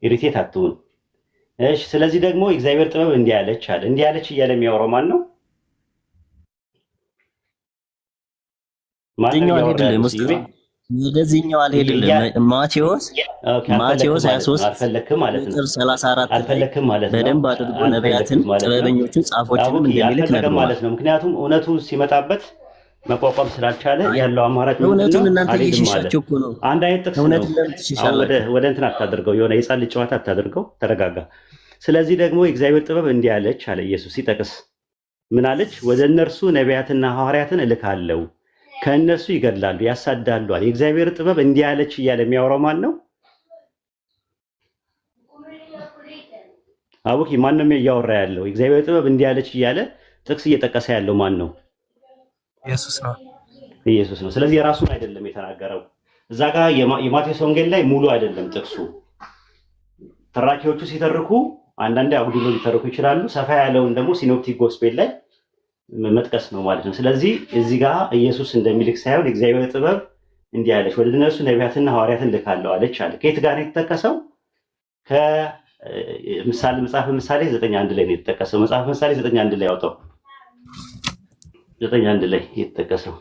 [SPEAKER 2] ኢሪቴት አትሁን። እሺ ስለዚህ ደግሞ እግዚአብሔር ጥበብ እንዲህ ያለች አለ። እንዲህ ያለች እያለ የሚያወራው ማን ነው?
[SPEAKER 1] ወደዚህኛው አልሄድልም። ማቴዎስ 23
[SPEAKER 2] አልፈለክም ማለት ነው።
[SPEAKER 1] 34 በደንብ አድርጎ ነቢያትን፣ ጥበበኞችን፣ ጻፎችንም እንደሚልክ ነግሯል
[SPEAKER 2] ማለት ነው። ምክንያቱም እውነቱ ሲመጣበት መቋቋም ስላልቻለ ያለው አማራጭ ነው።
[SPEAKER 1] እውነቱን እናንተ እየሸሻችሁ እኮ ነው።
[SPEAKER 2] አንድ አይነት ጥቅስ ነው። ወደ እንትን አታድርገው፣ የሆነ የጻል ጨዋታ አታድርገው። ተረጋጋ። ስለዚህ ደግሞ የእግዚአብሔር ጥበብ እንዲህ አለች አለ ኢየሱስ ሲጠቅስ። ምን አለች? ወደ እነርሱ ነቢያትና ሐዋርያትን እልካለሁ፣ ከእነሱ ይገድላሉ፣ ያሳዳሉ አለ። የእግዚአብሔር ጥበብ እንዲህ አለች እያለ የሚያወራው ማን ነው? አቡኪ ማን ነው እያወራ ያለው? የእግዚአብሔር ጥበብ እንዲህ አለች እያለ ጥቅስ እየጠቀሰ ያለው ማን ነው? ኢየሱስ ነው። ስለዚህ የራሱን አይደለም የተናገረው። እዛ ጋር የማቴዎስ ወንጌል ላይ ሙሉ አይደለም ጥቅሱ። ተራኪዎቹ ሲተርኩ አንዳንዴ አጉድሎ ሊተርኩ ይችላሉ። ሰፋ ያለውን ደግሞ ሲኖፕቲክ ጎስፔል ላይ መጥቀስ ነው ማለት ነው። ስለዚህ እዚህ ጋር ኢየሱስ እንደሚልክ ሳይሆን የእግዚአብሔር ጥበብ እንዲህ አለች፣ ወደ እነርሱ ነቢያትና ሐዋርያትን ልካለሁ አለች አለ። ከየት ጋር ነው የተጠቀሰው? ከምሳሌ መጽሐፍ ምሳሌ 9:1 ላይ ነው የተጠቀሰው። መጽሐፍ ምሳሌ 9:1 ላይ ያወጣው 9:1 ላይ የተጠቀሰው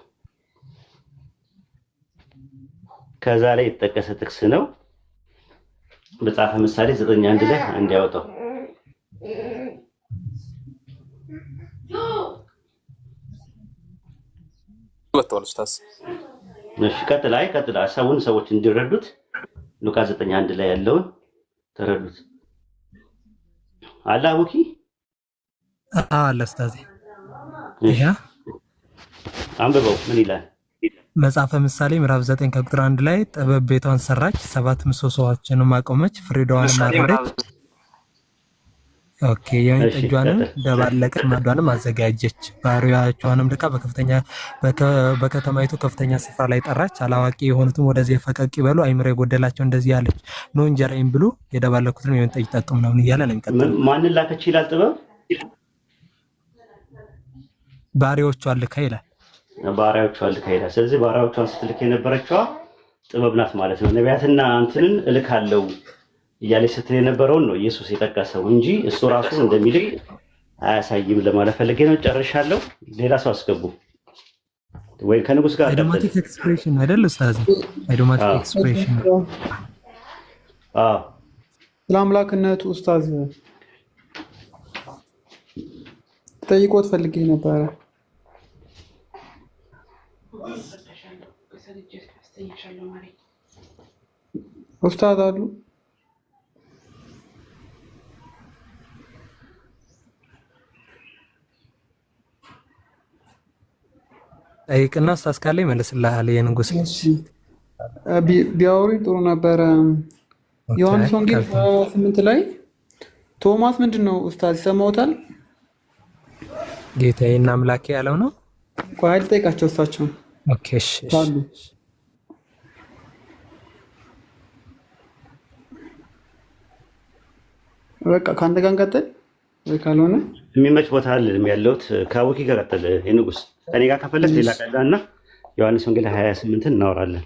[SPEAKER 2] ከዛ ላይ የተጠቀሰ ጥቅስ ነው። መጽሐፍ ምሳሌ 9:1 ላይ አንድ ያወጣው
[SPEAKER 3] ወጥቷል ኡስታዝ።
[SPEAKER 2] እሺ ቀጥል ሀሳቡን ሰዎች እንዲረዱት ሉቃስ 9:1 ላይ ያለውን ተረዱት። አላውቂ
[SPEAKER 4] አለ ኡስታዝ።
[SPEAKER 2] አንብበው ምን ይላል?
[SPEAKER 4] መጽሐፈ ምሳሌ ምዕራፍ 9 ከቁጥር 1 ላይ ጥበብ ቤቷን ሰራች፣ 7 ምሰሶዎችንም አቆመች፣ ፍሬዳዋንም አረደች። ኦኬ የወይን ጠጇንም ደባለቀች፣ ማዷንም አዘጋጀች። ባሪያዎቿንም ልካ በከተማይቱ ከፍተኛ ስፍራ ላይ ጠራች። አላዋቂ የሆኑትም ወደዚህ ፈቀቅ ይበሉ፣ አይምሮ የጎደላቸው እንደዚህ አለች፣ ኑ እንጀራዬን ብሉ፣ የደባለቁትን የወይን ጠጅ ጠጡ ምናምን እያለ ነው የሚቀጥለው።
[SPEAKER 2] ማንን ላከች ይላል? ጥበብ
[SPEAKER 4] ባሪያዎቿን ልካ ይላል።
[SPEAKER 2] ባሪያዎቿን ልካ ይላል። ስለዚህ ባሪያዎቿን ስትልክ የነበረችዋ ጥበብ ናት ማለት ነው። ነቢያትና እንትንን እልካለሁ እያለች ስትል የነበረውን ነው ኢየሱስ የጠቀሰው እንጂ እሱ ራሱ እንደሚልክ አያሳይም ለማለት ፈልጌ ነው። ጨርሻለሁ። ሌላ ሰው አስገቡ ወይ ከንጉስ ጋር
[SPEAKER 4] አይዶማቲክ ኤክስፕሬሽን አይደል ኡስታዝ? አይዶማቲክ ኤክስፕሬሽን
[SPEAKER 5] ስለ አምላክነቱ ኡስታዝ ጠይቆት ፈልጌ ነበረ። ኡስታዝ አሉ
[SPEAKER 4] ጠይቅና ኡስታዝ ካለ ይመልስልሃል። የንጉስ
[SPEAKER 5] ቢያወሩኝ ጥሩ ነበረ። ዮሐንስ ወንጌል 8 ላይ ቶማስ ምንድን ነው ኡስታዝ ይሰማውታል?
[SPEAKER 4] ጌታዬና አምላኬ ያለው ነው።
[SPEAKER 5] ቆይ ልጠይቃቸው እሳቸው።
[SPEAKER 4] ኦኬ እሺ
[SPEAKER 5] በቃ ካንተ ጋር እንቀጥል ወይ ካልሆነ
[SPEAKER 2] የሚመች ቦታ አይደለም ያለሁት። ከአቡኪ ጋር ቀጥል። የንጉስ ከኔ ጋር ከፈለክ ሌላ ቀዳና ዮሐንስ ወንጌል 28 እናወራለን።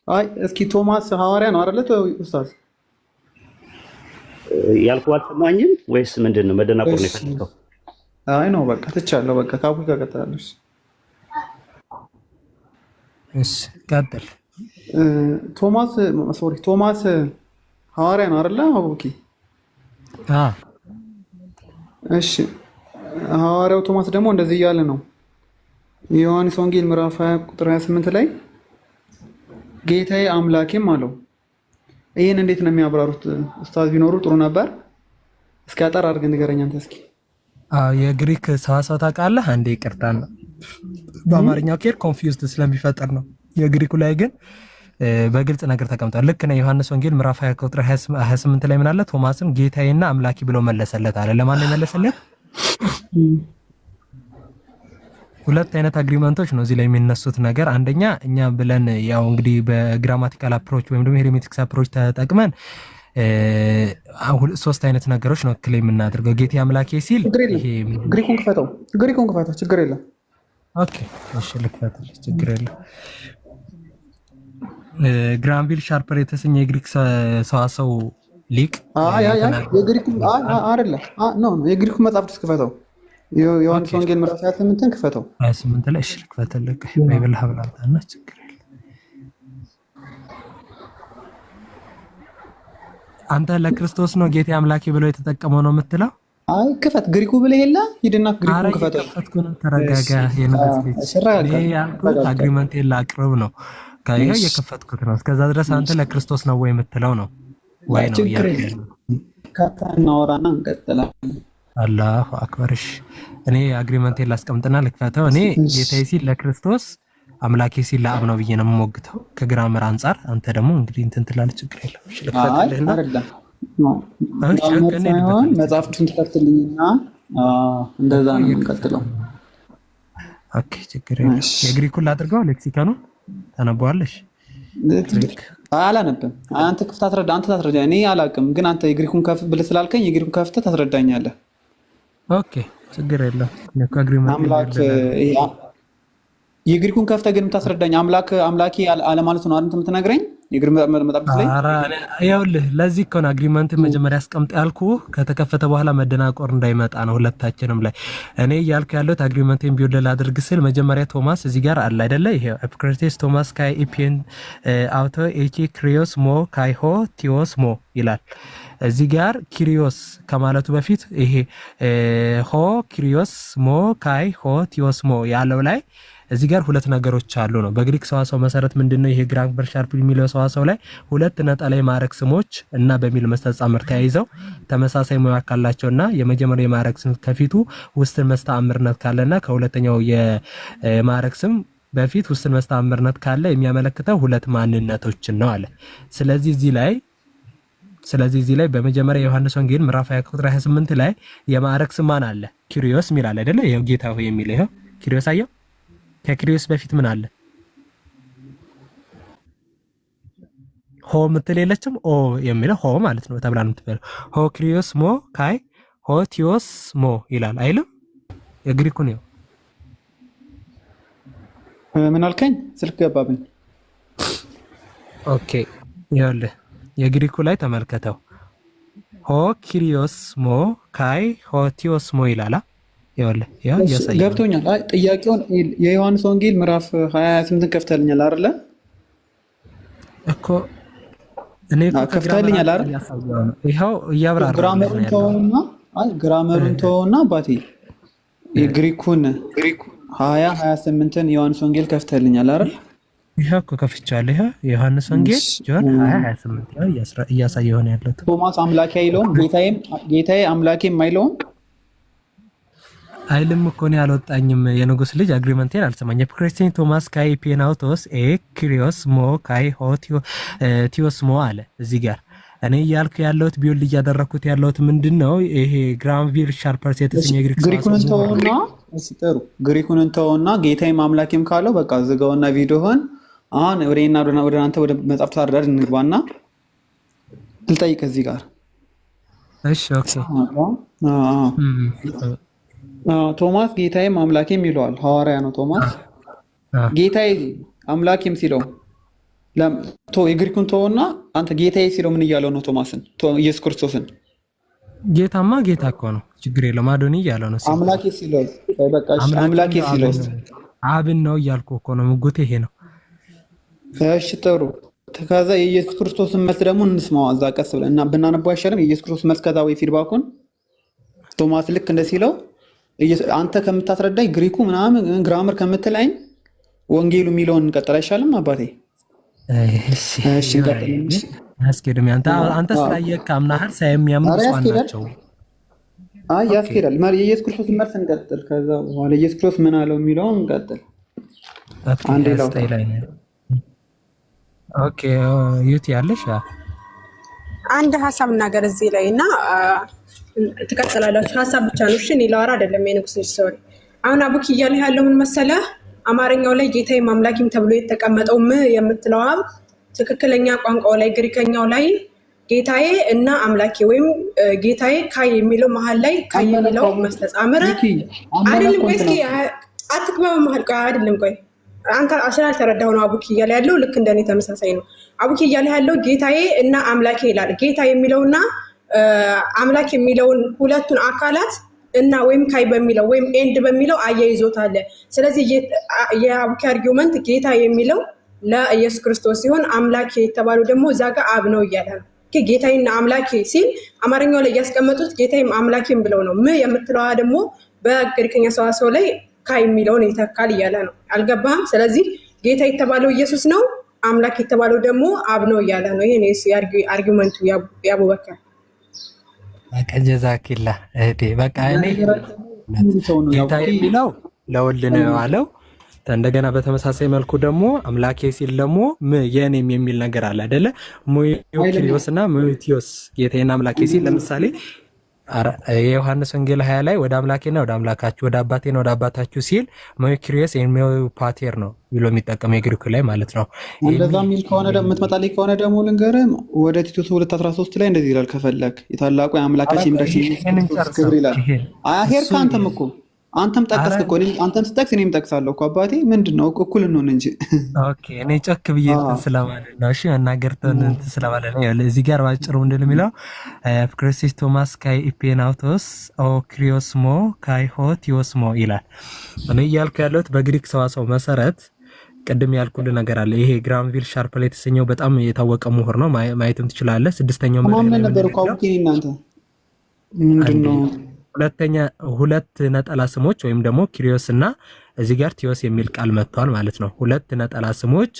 [SPEAKER 5] አይ እስኪ ቶማስ ሐዋርያ ነው አይደለ ኡስታዝ?
[SPEAKER 2] ያልኩህ አልሰማኝም ወይስ ምንድነው? መደናቆር ነው የፈለከው?
[SPEAKER 5] አይ ነው በቃ ትቻለሁ። በቃ ከአቡኪ ጋር ቀጥላለሁ።
[SPEAKER 4] እሺ ቀጥል።
[SPEAKER 5] ቶማስ ሐዋርያ ነው አይደለ አቡኪ? እሺ ሐዋርያው ቶማስ ደግሞ እንደዚህ እያለ ነው የዮሐንስ ወንጌል ምዕራፍ 20 ቁጥር 28 ላይ ጌታዬ አምላኬም አለው። ይህን እንዴት ነው የሚያብራሩት ኡስታዝ? ቢኖሩ ጥሩ ነበር። እስኪ አጠር አድርገን ንገረኝ አንተ እስኪ።
[SPEAKER 4] የግሪክ ሰዋሰው ታውቃለህ? አንዴ ይቅርታ ነው በአማርኛው ኬር ኮንፊውዝድ ስለሚፈጠር ነው። የግሪኩ ላይ ግን በግልጽ ነገር ተቀምጧል። ልክ ነው። ዮሐንስ ወንጌል ምዕራፍ 20 ቁጥር 28 ላይ ምን አለ? ቶማስም ጌታዬና አምላኬ ብሎ መለሰለት አለ። ለማን ነው የመለሰለት? ሁለት አይነት አግሪመንቶች ነው እዚህ ላይ የሚነሱት ነገር። አንደኛ እኛ ብለን ያው እንግዲህ በግራማቲካል አፕሮች ወይም ደግሞ ሄርሜቲክስ አፕሮች ተጠቅመን ሶስት አይነት ነገሮች ነው ክሌም የምናደርገው። ጌታ አምላኬ ሲል ይሄ
[SPEAKER 5] ግሪኩን ክፈተው ችግር የለም። ኦኬ
[SPEAKER 4] እሺ ልክፈትልህ ችግር የለም። ግራንቪል ሻርፐር የተሰኘ የግሪክ ሰዋሰው ሊቅ የግሪኩ መጽሐፍ ክፈተው። ዮሐንስ ወንጌል ምዕራፍ 28 ክፈተው። 28 ላይ እሺ ልክፈትልህ። ባይብል ሀብላታና ችግር የለም። አንተ ለክርስቶስ ነው ጌታ አምላኬ ብሎ የተጠቀመው ነው የምትለው? አይ
[SPEAKER 5] ክፈት፣ ግሪኩ ብለህ የለ ሂድና ግሪኩን ክፈተው።
[SPEAKER 4] ተረጋጋ። ይሄ ያልኩት አግሪመንት ላቅርብ ነው። ካይያ የከፈትኩት ነው። እስከዛ ድረስ አንተ ለክርስቶስ ነው ወይ የምትለው ነው ወይ ነው ያለው?
[SPEAKER 5] ከተናወራና እንቀጥላለን።
[SPEAKER 4] አላሁ አክበርሽ። እኔ አግሪመንት ላስቀምጥና ልክፈተው። እኔ ጌታዬ ሲል ለክርስቶስ አምላኬ ሲል ለአብ ነው ብዬ ነው የምሞግተው ከግራመር አንፃር። አንተ ደግሞ እንግዲህ እንትን ትላለህ። ችግር የለም። እሺ ልክፈትልህና
[SPEAKER 5] መጽሐፍቱን ትከፍትልኝና እንደዛ ነው የምንቀጥለው።
[SPEAKER 4] ኦኬ ችግር የለም። የግሪኩን ላድርገው። ሌክሲካኑ ታነበዋለሽ?
[SPEAKER 5] አላነብም። አንተ ክፍት አትረዳ። አንተ ታስረዳ። እኔ አላውቅም፣ ግን አንተ የግሪኩን ከፍ ብለህ ስላልከኝ የግሪኩን ከፍተህ ታስረዳኛለህ።
[SPEAKER 4] ኦኬ ችግር የለም።
[SPEAKER 5] አምላክ የግሪኩን ከፍተህ ግን የምታስረዳኝ አምላኬ አለማለት ነው አይደል የምትነግረኝ? የግሪክ መጣብት ላይ
[SPEAKER 4] ይኸውልህ፣ ለዚህ እኮ ነው አግሪመንት መጀመሪያ አስቀምጥ ያልኩህ። ከተከፈተ በኋላ መደናቆር እንዳይመጣ ነው ሁለታችንም ላይ። እኔ እያልኩ ያለሁት አግሪመንቴን ቢወደል አድርግ ስል መጀመሪያ ቶማስ እዚህ ጋር አለ አይደለ? ይሄ ኤፒክራቴስ ቶማስ ካይ ኢፒን አውቶ ኤቺ ክሪዮስ ሞ ካይሆ ቲዮስ ሞ ይላል። እዚህ ጋር ኪሪዮስ ከማለቱ በፊት ይሄ ሆ ክሪዮስ ሞ ካይ ሆ ቲዮስ ሞ ያለው ላይ እዚህ ጋር ሁለት ነገሮች አሉ ነው። በግሪክ ሰዋሰው መሰረት ምንድነው ይሄ ግራመር ሻርፕ የሚለው ሰዋሰው ላይ ሁለት ነጠላ የማዕረግ ስሞች እና በሚል መስተጻምር ተያይዘው ተመሳሳይ ሙያ ካላቸውና የመጀመሪያው የማዕረግ ስም ከፊቱ ውስን መስተአምርነት ካለና ከሁለተኛው የማዕረግ ስም በፊት ውስን መስተአምርነት ካለ የሚያመለክተው ሁለት ማንነቶችን ነው አለ። ስለዚህ እዚህ ላይ በመጀመሪያ ዮሐንስ ወንጌል ምዕራፍ 20 ቁጥር 28 ላይ የማዕረግ ስም ማን አለ? ኪሪዮስ ሚል አለ አይደለ? ይሄው ጌታ ሆይ የሚል ይሄው ኪሪዮስ አየው። ከክሪዮስ በፊት ምን አለ? ሆ ምትል የለችም? ኦ የሚለው ሆ ማለት ነው ተብላ ነው የምትበለው። ሆ ክሪዮስ ሞ ካይ ሆ ቲዮስ ሞ ይላል አይልም? የግሪኩ ነው።
[SPEAKER 5] ምን አልከኝ? ስልክ ገባብኝ።
[SPEAKER 4] ኦኬ ይኸውልህ የግሪኩ ላይ ተመልከተው። ሆ ክሪዮስ ሞ ካይ ሆ ቲዮስ ሞ ይላል።
[SPEAKER 5] ገብቶኛል። ጥያቄውን የዮሐንስ ወንጌል ምዕራፍ 28 ከፍተልኛል አይደለ?
[SPEAKER 4] እኮ እኔ
[SPEAKER 5] ከፍተልኛል አይደል?
[SPEAKER 4] ይሄው እያብራራ
[SPEAKER 5] ግራመሩን ተወውና አባቴ የግሪኩን 28ን የዮሐንስ ወንጌል ከፍተልኛል አይደል?
[SPEAKER 4] ይሄው እኮ ከፍቻለሁ። ይሄ የዮሐንስ ወንጌል ጆን 28 እያሳየው ነው ያለው።
[SPEAKER 5] ቶማስ አምላኬ አይለውም? ጌታዬ አምላኬም አይለውም?
[SPEAKER 4] አይልም እኮ ነው ያልወጣኝም። የንጉስ ልጅ አግሪመንቴን አልሰማኝ። የፕክሪስቲን ቶማስ ካይ ፔናውቶስ ክሪዮስ ሞ ካይ ሆቲዮ ቲዮስ ሞ አለ እዚህ ጋር። እኔ እያልኩ ያለሁት ቢውል እያደረኩት ያለሁት ምንድነው ይሄ ግራንቪል ሻርፐርስ የተሰኘ
[SPEAKER 5] ግሪኩን ተውና ጌታዬም አምላኬም ካለው በቃ ዝጋውና ቪዲዮህን አሁን ወደ አንተ ወደ መጽሐፍ ታርዳድ እንግባና ልጠይቅ እዚህ ጋር።
[SPEAKER 4] እሺ ኦኬ።
[SPEAKER 5] ቶማስ ጌታዬም አምላኬም ይለዋል። ሐዋርያ ነው ቶማስ። ጌታዬ አምላኬም ሲለው የግሪኩን ተውና አንተ ጌታዬ ሲለው ምን እያለው ነው? ቶማስን ኢየሱስ ክርስቶስን
[SPEAKER 4] ጌታማ ጌታ እኮ ነው፣ ችግር የለም አዶኒ እያለው ነው።
[SPEAKER 5] አምላኬ ሲለው በቃ አምላኬ ሲለው
[SPEAKER 4] አብን ነው እያልኩ እኮ ነው። ምጉት ይሄ ነው።
[SPEAKER 5] እሺ ጥሩ። ከዛ የኢየሱስ ክርስቶስን መልስ ደግሞ እንስማው። እዛ ቀስ ብለን እና ብናነባው አይሻልም? የኢየሱስ ክርስቶስ መልስ ከዛ ወይ ፊድባኩን ቶማስ ልክ እንደ ሲለው አንተ ከምታስረዳኝ ግሪኩ ምናምን ግራመር ከምትለኝ ወንጌሉ የሚለውን እንቀጥል አይሻልም አባቴ? እሺ እንቀጥል።
[SPEAKER 4] አስኬድም አንተ ስላየህ ካምናህል ሳይሚያምኑ ናቸው።
[SPEAKER 5] አይ ያስኬዳል። የኢየሱስ ክርስቶስ መልስ እንቀጥል። ከዛ በኋላ ኢየሱስ ክርስቶስ ምን አለው የሚለውን እንቀጥል። አንዴ ላውጣ።
[SPEAKER 4] ኦኬ ዩቲ ያለሽ
[SPEAKER 6] አንድ ሀሳብ እናገር እዚህ ላይ እና ትቀጥላላችሁ። ሀሳብ ብቻ ነው። እሺ እኔ ላወራ አይደለም። የንጉስ ልጅ ሶሪ። አሁን አቡኪ እያለ ያለው ምን መሰለህ? አማርኛው ላይ ጌታዬም አምላኬም ተብሎ የተቀመጠው የምትለው ትክክለኛ ቋንቋው ላይ ግሪከኛው ላይ ጌታዬ እና አምላኬ ወይም ጌታዬ ካይ የሚለው መሀል ላይ ካይ የሚለው መስተጻምር አይደለም። ቆይ እስኪ አትክበብ መሀል ቆይ አይደለም። ቆይ አንተ ስላልተረዳኸው ነው አቡኪ እያለ ያለው። ልክ እንደኔ ተመሳሳይ ነው። አቡኪ እያለ ያለው ጌታዬ እና አምላኬ ይላል። ጌታ የሚለውና አምላክ የሚለውን ሁለቱን አካላት እና ወይም ካይ በሚለው ወይም ኤንድ በሚለው አያይዞታል። ስለዚህ የአቡኪ አርጊውመንት ጌታ የሚለው ለኢየሱስ ክርስቶስ ሲሆን አምላኬ የተባለው ደግሞ እዛ ጋር አብ ነው እያለ ነው። ጌታዬና አምላኬ ሲል አማርኛው ላይ ያስቀመጡት ጌታዬም አምላኬም ብለው ነው። የምትለዋ ደግሞ በግሪከኛ ሰዋሰው ላይ ካይ የሚለውን ይተካል እያለ ነው። አልገባህም? ስለዚህ ጌታ የተባለው ኢየሱስ ነው፣ አምላክ የተባለው ደግሞ አብ ነው እያለ ነው። ይሄ አርጊውመንቱ የአቡበከር።
[SPEAKER 4] በቃ ጀዛኪላ እህቴ። በቃ እኔ ጌታ የሚለው ለወልድ ነው አለው። እንደገና በተመሳሳይ መልኩ ደግሞ አምላኬ ሲል ደግሞ የኔም የሚል ነገር አለ አይደለ? ሙዮኪሪዮስ እና ሙዮቲዮስ ጌታዬና አምላኬ ሲል ለምሳሌ የዮሐንስ ወንጌል 20 ላይ ወደ አምላኬና ወደ አምላካችሁ ወደ አባቴና ወደ አባታችሁ ሲል ሙዮኪሪዮስ ፓቴር ነው ብሎ የሚጠቀም የግሪኩ ላይ ማለት ነው።
[SPEAKER 5] እንደዛ የሚል ከሆነ የምትመጣልኝ ከሆነ ደግሞ ልንገርህ ወደ ቲቶስ 2:13 ላይ እንደዚህ ይላል። ከፈለክ የታላቁ የአምላካችን ክብር ይላል። አሄር ከአንተም እኮ አንተም ጠቀስክ እኮ አንተም ስጠቅስ እኔም ጠቅሳለሁ እኮ አባቴ። ምንድነው እኩል እንሆን እንጂ።
[SPEAKER 4] ኦኬ እኔ ጮክ ብዬ ስለማለት ነው። እሺ መናገርተን ስለማለት ነው። እዚህ ጋር ባጭሩ ምንድን ነው የሚለው? ፍክሮሲስ ቶማስ ካይ ኢፔናውቶስ ኦ ክሪዮስሞ ካይ ሆቲዮስሞ ይላል። እኔ እያልኩ ያለሁት በግሪክ ሰዋሰው መሰረት ቅድም ያልኩልህ ነገር አለ። ይሄ ግራንቪል ሻርፕል የተሰኘው በጣም የታወቀ ምሁር ነው። ማየትም ትችላለህ። ስድስተኛው
[SPEAKER 5] ማን ነበር እኮ አውቄ እናንተ ምንድነው
[SPEAKER 4] ሁለት ነጠላ ስሞች ወይም ደግሞ ኪሪዮስ እና እዚህ ጋር ቲዮስ የሚል ቃል መጥቷል ማለት ነው። ሁለት ነጠላ ስሞች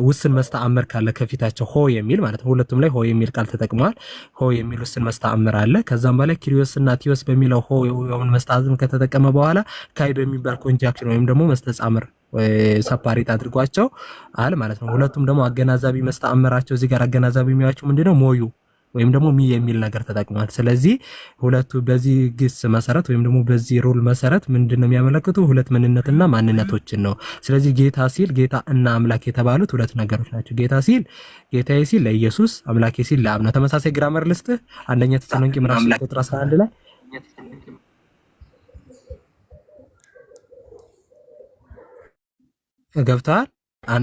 [SPEAKER 4] ውስን መስተአምር ካለ ከፊታቸው ሆ የሚል ማለት ነው። ሁለቱም ላይ ሆ የሚል ቃል ተጠቅመዋል። ሆ የሚል ውስን መስተአምር አለ። ከዛም በላይ ኪሪዮስ እና ቲዮስ በሚለው ሆ የሆነ መስተአምር ከተጠቀመ በኋላ ካይ በሚባል ኮንጃክሽን ወይም ደግሞ መስተጻምር ሰፓሬት አድርጓቸው አለ ማለት ነው። ሁለቱም ደግሞ አገናዛቢ መስተአምራቸው እዚህ ጋር አገናዛቢ የሚያቸው ምንድነው ሞዩ ወይም ደግሞ ሚ የሚል ነገር ተጠቅሟል። ስለዚህ ሁለቱ በዚህ ግስ መሰረት ወይም ደግሞ በዚህ ሩል መሰረት ምንድነው የሚያመለክቱ? ሁለት ምንነትና ማንነቶችን ነው። ስለዚህ ጌታ ሲል ጌታ እና አምላክ የተባሉት ሁለት ነገሮች ናቸው። ጌታ ሲል ጌታዬ ሲል ለኢየሱስ፣ አምላኬ ሲል ለአብ ነው። ተመሳሳይ ግራመር ልስጥህ። አንደኛ ተሰሎንቄ ምዕራፍ 3 ቁጥር 11 ላይ ገብተዋል።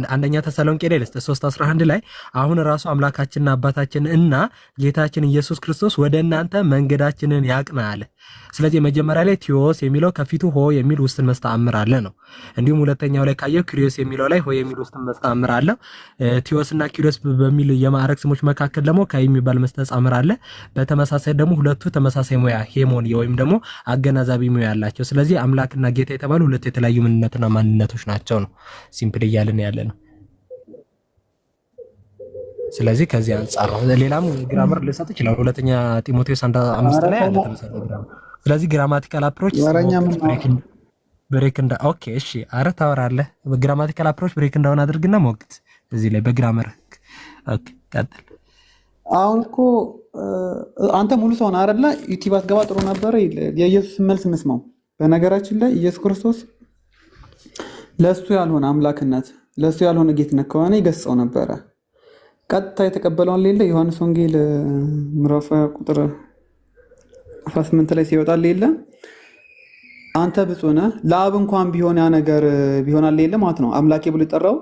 [SPEAKER 4] አንደኛ ተሰሎንቄ ላይ 3:11 ላይ አሁን ራሱ አምላካችንና አባታችን እና ጌታችን ኢየሱስ ክርስቶስ ወደ እናንተ መንገዳችንን ያቅና አለ። ስለዚህ መጀመሪያ ላይ ቲዮስ የሚለው ከፊቱ ሆ የሚል ውስን መስተአምር አለ ነው። እንዲሁም ሁለተኛው ላይ ካየው ክሪዮስ የሚለው ላይ ሆ የሚል ውስን መስተአምር አለ። ቲዮስ እና ክሪዮስ በሚል የማዕረግ ስሞች መካከል ደግሞ ካይ የሚባል መስተጻምር አለ። በተመሳሳይ ደግሞ ሁለቱ ተመሳሳይ ሙያ ሄሞን ወይም ደግሞ አገናዛቢ ሙያ አላቸው። ስለዚህ አምላክና ጌታ የተባሉ ሁለት የተለያዩ ምንነትና ማንነቶች ናቸው ነው ሲምፕል እያልን ያለ ነው። ስለዚህ ከዚህ አንፃር ሌላም ግራመር ልሰጥ ይችላል። ሁለተኛ ጢሞቴዎስ 1:5 ላይ አለ ተመሳሳይ ግራመር። ስለዚህ ግራማቲካል አፕሮች ብሬክ እንዳ ኦኬ እሺ፣ አረ ታወራለህ። በግራማቲካል አፕሮች ብሬክ እንዳውን አድርግና ሞግት እዚህ ላይ በግራመር ኦኬ፣ ቀጥል።
[SPEAKER 5] አሁን እኮ አንተ ሙሉ ሰው ነህ አይደለ? ዩቲዩብ አትገባ ጥሩ ነበር። የኢየሱስ መልስ እንስማው። በነገራችን ላይ ኢየሱስ ክርስቶስ ለሱ ያልሆነ አምላክነት ለሱ ያልሆነ ጌትነት ከሆነ ይገስጸው ነበረ። ቀጥታ የተቀበለውን ሌለ ዮሐንስ ወንጌል ምዕራፍ ቁጥር 18 ላይ ሲወጣል ሌለ አንተ ብፁዕ ነህ ለአብ እንኳን ቢሆን ያ ነገር ቢሆናል ሌለ ማለት ነው። አምላኬ ብሎ የጠራው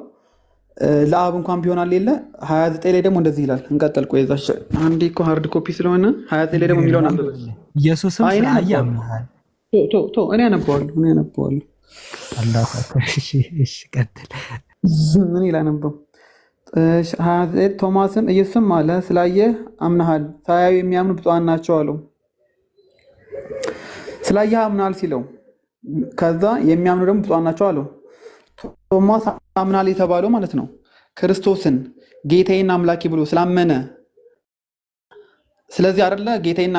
[SPEAKER 5] ለአብ እንኳን ቢሆናል ሌለ 29 ላይ ደግሞ እንደዚህ ይላል። እንቀጥል። ቆይ እዛች አንዴ እኮ ሃርድ ኮፒ ስለሆነ 29 ላይ ደግሞ የሚለውን አንብብ።
[SPEAKER 4] ኢየሱስም ስለአያምናል
[SPEAKER 5] እኔ አነባዋለሁ
[SPEAKER 4] እሺ ቀጥል።
[SPEAKER 5] ምን ይላል ነበር? ቶማስም ኢየሱስም አለ ስላየህ አምናሃል፣ ሳያዩ የሚያምኑ ብፁዓን ናቸው አለው። ስላየህ አምናሃል ሲለው ከዛ የሚያምኑ ደግሞ ብፁዓን ናቸው አለው። ቶማስ አምናሃል የተባለው ማለት ነው ክርስቶስን ጌታዬና አምላኬ ብሎ ስላመነ። ስለዚህ አይደለ ጌታዬና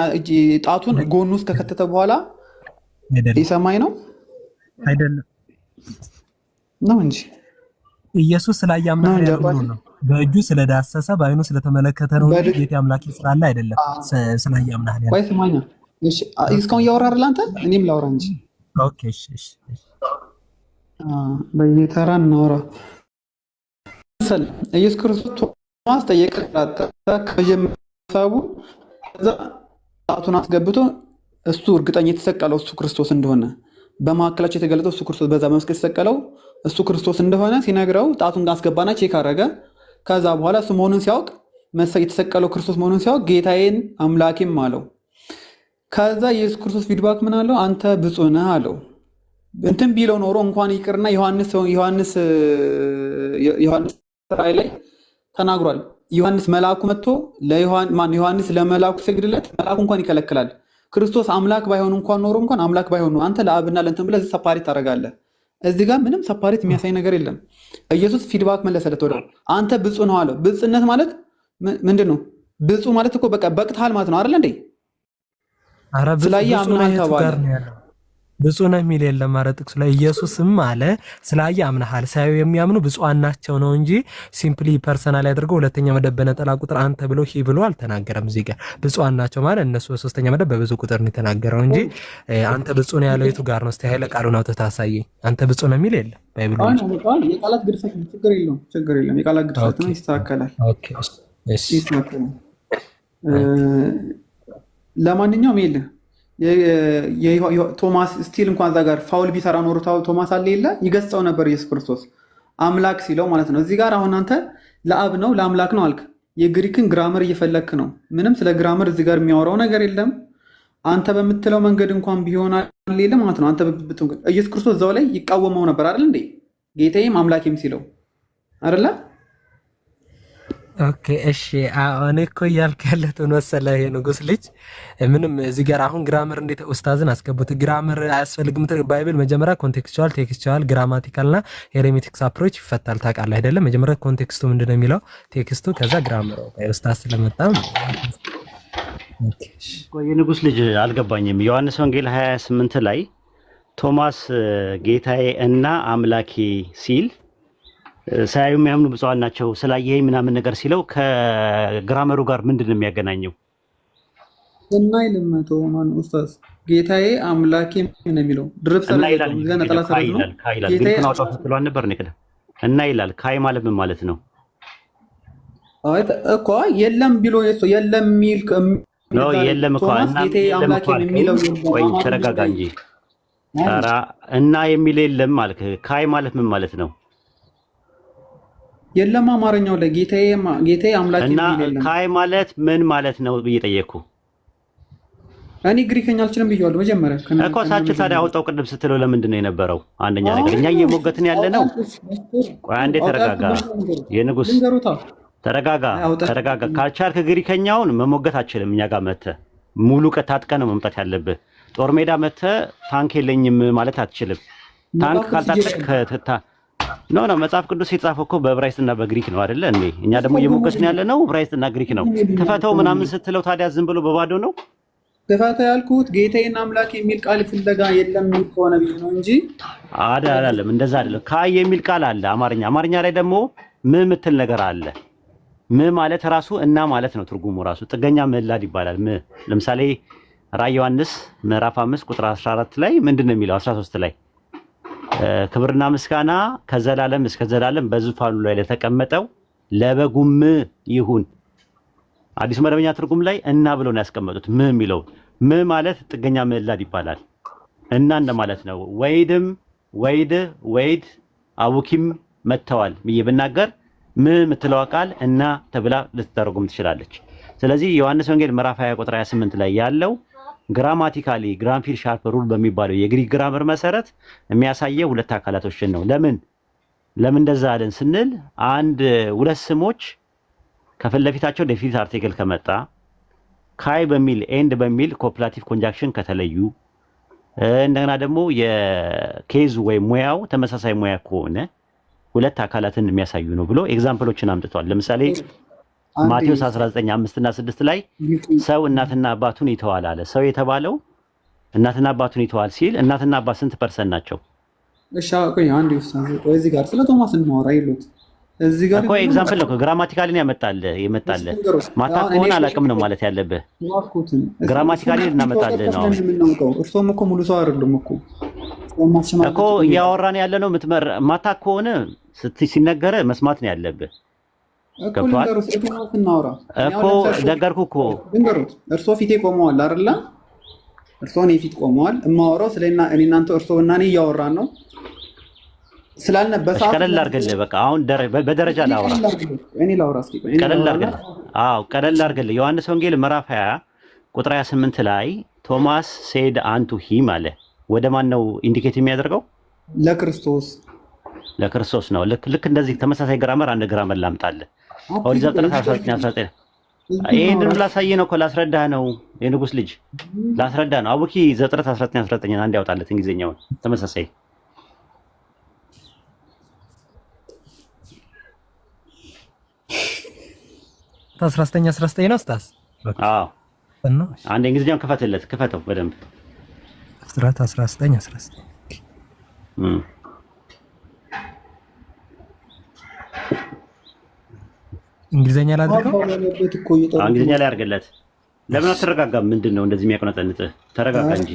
[SPEAKER 5] ጣቱን ጎኑ ውስጥ ከከተተ በኋላ ይሰማኝ ነው አይደለም ነው እንጂ
[SPEAKER 4] ኢየሱስ ስላያምናል ያለው ነው። በእጁ ስለዳሰሰ በአይኑ ስለተመለከተ ነው እንጂ ጌታ አምላኬ ስላለ አይደለም። ስላየ አምናህ ነው።
[SPEAKER 5] ቆይ ስማኛ። እሺ እስካሁን እያወራህ አይደል አንተ? እኔም ላውራ እንጂ።
[SPEAKER 4] ኦኬ እሺ እሺ።
[SPEAKER 5] በየተራ እናውራ። ኢየሱስ ክርስቶስ ቶማስ ጠየቀ። ከመጀመሪያው ከዛ ጣቱን አስገብቶ እሱ እርግጠኛ የተሰቀለው እሱ ክርስቶስ እንደሆነ በመካከላቸው የተገለጠው እሱ ክርስቶስ በዛ በመስቀል የተሰቀለው እሱ ክርስቶስ እንደሆነ ሲነግረው ጣቱን አስገባና ቼክ አደረገ። ከዛ በኋላ እሱ መሆኑን ሲያውቅ የተሰቀለው ክርስቶስ መሆኑን ሲያውቅ ጌታዬን አምላኬም አለው። ከዛ ኢየሱስ ክርስቶስ ፊድባክ ምን አለው? አንተ ብፁዕ ነህ አለው። እንትን ቢለው ኖሮ እንኳን ይቅርና ዮሐንስ ራእይ ላይ ተናግሯል። ዮሐንስ መልአኩ መጥቶ ዮሐንስ ለመልአኩ ሲሰግድለት መልአኩ እንኳን ይከለክላል። ክርስቶስ አምላክ ባይሆን እንኳን ኖሮ እንኳን አምላክ ባይሆን አንተ ለአብና ለእንትን ብለህ ሰፓሬት ታደርጋለህ። እዚህ ጋር ምንም ሰፓሬት የሚያሳይ ነገር የለም። ኢየሱስ ፊድባክ መለሰለት ወደ አንተ ብፁዕ ነው አለው። ብፁዕነት ማለት ምንድን ነው? ብፁዕ ማለት እኮ በቃ በቅተሃል ማለት ነው አይደል እንዴ? ስላየ አምናሃል ተባለ።
[SPEAKER 4] ብፁዕ ነው የሚል የለም። ኧረ ጥቅሱ ላይ ኢየሱስም አለ ስላየ አምናሃል። ሳዩ የሚያምኑ ብፁዓን ናቸው ነው እንጂ ሲምፕሊ ፐርሰናል ያደርገው ሁለተኛ መደብ በነጠላ ቁጥር አንተ ብሎ ብሎ አልተናገረም። እዚህ ጋር ብፁዓን ናቸው ማለት እነሱ በሶስተኛ መደብ በብዙ ቁጥር ነው የተናገረው እንጂ አንተ ብፁዕ ነው ያለው የቱ ጋር ነው? እስቲ ኃይለ ቃሉን አውጥተህ አሳየኝ። አንተ ብፁዕ ነው የሚል የለም ባይብሉ።
[SPEAKER 5] የቃላት ግድፈት ችግር የለም። የቃላት ግድፈት ነው፣ ይስተካከላል። ኦኬ እሺ ይስተካከላል። ለማንኛውም የለም ቶማስ ስቲል እንኳን እዛ ጋር ፋውል ቢሰራ ኖሮ ቶማስ አለ የለ ይገስጸው ነበር ኢየሱስ ክርስቶስ አምላክ ሲለው ማለት ነው። እዚህ ጋር አሁን አንተ ለአብ ነው ለአምላክ ነው አልክ። የግሪክን ግራመር እየፈለክ ነው። ምንም ስለ ግራመር እዚህ ጋር የሚያወራው ነገር የለም። አንተ በምትለው መንገድ እንኳን ቢሆን አለ ማለት ነው። አንተ ኢየሱስ ክርስቶስ እዛው ላይ ይቃወመው ነበር አይደል እንዴ? ጌታዬም አምላኬም ሲለው አይደለ?
[SPEAKER 4] ኦኬ እሺ። እኔ እኮ እያልክ ያለውን መሰለህ የንጉስ ልጅ ምንም እዚህ ጋር አሁን ግራመር እንዴት ኡስታዝን አስገቡት? ግራመር አያስፈልግም። ባይብል መጀመሪያ ኮንቴክስቹዋል፣ ቴክስቹዋል፣ ግራማቲካልና ሄሬሜቲክስ አፕሮች ይፈታል። ታውቃለህ አይደለም? መጀመሪያ ኮንቴክስቱ ምንድነው የሚለው ቴክስቱ፣ ከዛ ግራመሩ። ኡስታዝ ስለመጣም
[SPEAKER 2] የንጉስ ልጅ አልገባኝም። ዮሐንስ ወንጌል 28 ላይ ቶማስ ጌታዬ እና አምላኬ ሲል ሳያዩ የሚያምኑ ብፁዓን ናቸው ስላየኸኝ ምናምን ነገር ሲለው ከግራመሩ ጋር ምንድን ነው የሚያገናኘው?
[SPEAKER 5] እና ይልመቶ ማን ኡስታዝ ጌታዬ አምላኬ ምን የሚለው ድርብ ሰራ ይላል። ነጠላ ሰራ ነው
[SPEAKER 2] ጌታዬ አውጣው ስትለው ነበር ነው እና ይላል። ካይ ማለት ምን ማለት ነው? አይ
[SPEAKER 5] እኮ የለም ቢሎ የለም ሚል
[SPEAKER 2] ነው የለም እኮ እና ጌታዬ አምላኬ የሚለው ወይ ተረጋጋ እንጂ ኧረ እና የሚል የለም ማለት ካይ ማለት ምን ማለት ነው?
[SPEAKER 5] የለም አማርኛው ላይ ጌታዬ አምላኬ የሚል የለም።
[SPEAKER 2] ካይ ማለት ምን ማለት ነው ብዬ ጠየቅኩ።
[SPEAKER 5] እኔ ግሪከኛ አልችልም ብዬዋለሁ መጀመሪያ
[SPEAKER 2] እኮ ሳችል። ታዲያ አውጣው ቅድም ስትለው ለምንድን ነው የነበረው? አንደኛ ነገር እኛ እየሞገትን ያለ ነው። ቆይ አንዴ ተረጋጋ፣ የንጉስ ተረጋጋ። ካልቻልክ ግሪከኛውን መሞገት አችልም። እኛ ጋር መተህ ሙሉ ቀን ታጥቀህ ነው መምጣት ያለብህ። ጦር ሜዳ መተህ ታንክ የለኝም ማለት አትችልም። ታንክ ካልታጠቅ ኖ መጽሐፍ ቅዱስ የተጻፈው እኮ በዕብራይስጥና በግሪክ ነው አይደለ እንዴ? እኛ ደግሞ እየሞገትን ያለ ነው ዕብራይስጥና ግሪክ ነው። ክፈተው ምናምን ስትለው ታዲያ ዝም ብሎ በባዶ ነው
[SPEAKER 5] ክፈተው ያልኩት። ጌታዬን አምላክ የሚል ቃል ፍለጋ የለም የሚል ከሆነ ብዬ ነው እንጂ
[SPEAKER 2] አይደለም። እንደዛ አይደለም። ካይ የሚል ቃል አለ አማርኛ ላይ ደግሞ ም ምትል ነገር አለ። ም ማለት ራሱ እና ማለት ነው። ትርጉሙ ራሱ ጥገኛ ምላድ ይባላል። ም ለምሳሌ ራዕየ ዮሐንስ ምዕራፍ 5 ቁጥር 14 ላይ ምንድነው የሚለው? 13 ላይ ክብርና ምስጋና ከዘላለም እስከ ዘላለም በዙፋኑ ላይ ለተቀመጠው ለበጉም ይሁን። አዲስ መደበኛ ትርጉም ላይ እና ብለው ነው ያስቀመጡት። ም የሚለው ም ማለት ጥገኛ ምላድ ይባላል። እና እንደማለት ነው። ወይድ አቡኪም መጥተዋል ብዬ ብናገር ም የምትለዋ ቃል እና ተብላ ልትተረጉም ትችላለች። ስለዚህ ዮሐንስ ወንጌል ምዕራፍ 20 ቁጥር 28 ላይ ያለው ግራማቲካሊ ግራንፊል ሻርፕ ሩል በሚባለው የግሪክ ግራመር መሰረት የሚያሳየው ሁለት አካላቶችን ነው። ለምን እንደዛ አለን ስንል ሁለት ስሞች ከፊት ለፊታቸው ዴፊኒት አርቲክል ከመጣ ካይ በሚል ኤንድ በሚል ኮፕላቲቭ ኮንጃክሽን ከተለዩ እንደገና ደግሞ የኬዝ ወይም ሙያው ተመሳሳይ ሙያ ከሆነ ሁለት አካላትን የሚያሳዩ ነው ብሎ ኤግዛምፕሎችን አምጥቷል። ለምሳሌ ማቴዎስ 19:5 እና 6 ላይ ሰው እናትና አባቱን ይተዋል አለ። ሰው የተባለው እናትና አባቱን ይተዋል ሲል እናትና አባት ስንት ፐርሰንት ናቸው?
[SPEAKER 5] እሺ ቆይ አንዴ እዚህ ጋር ስለ ቶማስ እናወራ ይሉት እዚህ ጋር
[SPEAKER 2] እኮ ኤግዛምፕል ነው ግራማቲካሊን የመጣልህ ማታ ከሆነ አላውቅም ነው ማለት ያለብህ። ግራማቲካሊን እናመጣልህ ነው
[SPEAKER 5] የምናውቀው። እርሶም እኮ ሙሉ ሰው አይደሉም
[SPEAKER 2] እኮ እያወራን ያለ ነው። ማታ ከሆነ ሲነገረ መስማት ነው ያለብህ። ገብቶሃል እኮ ነገርኩህ እኮ።
[SPEAKER 5] እርሶ ፊቴ ቆመዋል አይደለ? እርሶ እኔ ፊት ቆመዋል። እማወራው ስለና እኔ እናንተ እርሶ እና እኔ እያወራን ነው ስላልነበሰ
[SPEAKER 2] ቀለል አድርግልህ። በቃ አሁን በደረጃ ላውራ።
[SPEAKER 5] እኔ ላውራ እስኪ
[SPEAKER 2] ቀለል አድርግልህ። አዎ ቀለል አድርግልህ። ዮሐንስ ወንጌል ምዕራፍ 20 ቁጥር 28 ላይ ቶማስ ሴድ አንቱ ሂም አለ። ወደ ማን ነው ኢንዲኬት የሚያደርገው? ለክርስቶስ ነው። ልክ እንደዚህ ተመሳሳይ ግራመር አንድ ግራመር ላምጣልህ። ኦሪት ዘፍጥረት 19 ይሄንን ላሳየህ ነው እኮ ላስረዳህ ነው። የንጉስ ልጅ ላስረዳህ ነው። አቡኪ ዘፍጥረት 19 አንድ ያውጣለት እንግሊዘኛውን ተመሳሳይ
[SPEAKER 4] 19 ነው ስታስ።
[SPEAKER 2] አዎ አንድ እንግሊዘኛውን ክፈተው በደንብ
[SPEAKER 4] 19 እንግሊዘኛ ላይ አድርገው
[SPEAKER 2] እንግሊዘኛ ላይ አድርገለት። ለምን አትረጋጋም? ምንድነው እንደዚህ የሚያቆነጠንጥህ? ተረጋጋ እንጂ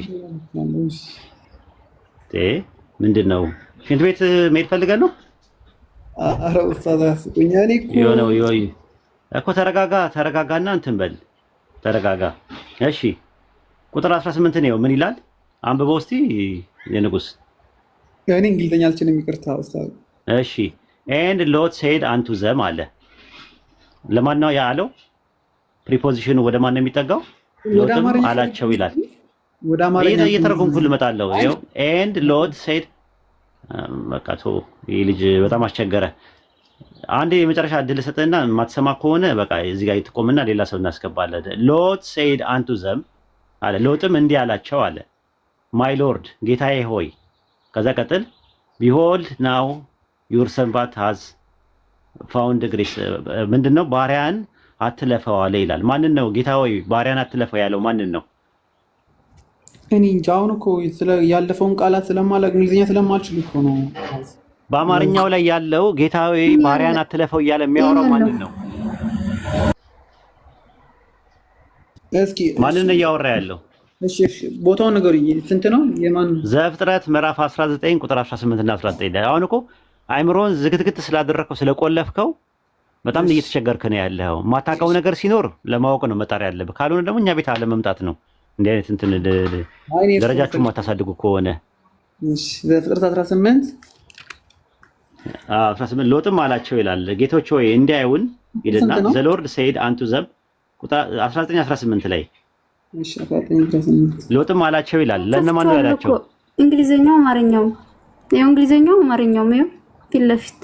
[SPEAKER 2] ምንድነው? ሽንት ቤት መሄድ ፈልገህ ነው?
[SPEAKER 5] ኧረ ኡስታዝ አስቁኛል
[SPEAKER 2] እኮ ተረጋጋና እንትን በል ተረጋጋ። እሺ ቁጥር 18 ነው። ምን ይላል? አንብበው እስቲ የንጉስ።
[SPEAKER 5] እኔ እንግሊዘኛ አልችልም ይቅርታ ኡስታዝ።
[SPEAKER 2] እሺ and Lot said unto them አለ። ለማን ነው ያለው? ፕሪፖዚሽኑ ወደ ማን ነው የሚጠጋው? ሎጥም አላቸው ይላል።
[SPEAKER 5] ወደ አማርኛ
[SPEAKER 2] እየተረጎምኩ ልመጣለሁ። ይኸው and Lot said በቃ ይሄ ልጅ በጣም አስቸገረ። አንዴ የመጨረሻ እድል ሰጠና የማትሰማ ከሆነ በቃ እዚህ ጋር ይትቆምና ሌላ ሰው እናስገባለን። ሎት said unto them አለ። ሎጥም እንዲህ አላቸው አለ my lord ጌታዬ ሆይ። ከዛ ቀጥል behold now your servant has found grace ምንድነው? ባሪያን አትለፈው አለ ይላል። ማንን ነው ጌታ ሆይ ባሪያን አትለፈው ያለው? ማንን ነው?
[SPEAKER 5] እኔ እንጃ። አሁን እኮ ያለፈውን ቃላት ስለማላውቅ እንግሊዘኛ ስለማልችል እኮ ነው።
[SPEAKER 2] በአማርኛው ላይ ያለው ጌታዬ ባሪያን አትለፈው እያለ የሚያወራው ማንን ነው?
[SPEAKER 5] እስኪ
[SPEAKER 2] ማንን ነው እያወራ ያለው?
[SPEAKER 5] እሺ ቦታውን ንገሩኝ። ስንት ነው? የማን
[SPEAKER 2] ዘፍጥረት ምዕራፍ 19 ቁጥር 18 እና 19 ላይ። አሁን እኮ አይምሮን ዝግትግት ስላደረከው ስለቆለፍከው በጣም እየተቸገርክ ነው ያለው። ማታውቀው ነገር ሲኖር ለማወቅ ነው መጣር ያለብህ። ካልሆነ ደግሞ እኛ ቤት አለ መምጣት ነው። እንዲህ አይነት እንትን ደረጃችሁን ማታሳድጉ ከሆነ
[SPEAKER 5] እሺ ዘፍጥረት 18
[SPEAKER 2] ሎጥም አላቸው ይላል ጌቶች ሆይ እንዲያዩን ይልና the Lord said unto them ቁጥር 19 18 ላይ
[SPEAKER 5] እሺ 19
[SPEAKER 2] ሎጥም አላቸው ይላል። ለነማን ነው ያላቸው?
[SPEAKER 7] እንግሊዘኛው አማርኛው ነው። እንግሊዘኛው አማርኛው ነው ፊት ለፊት።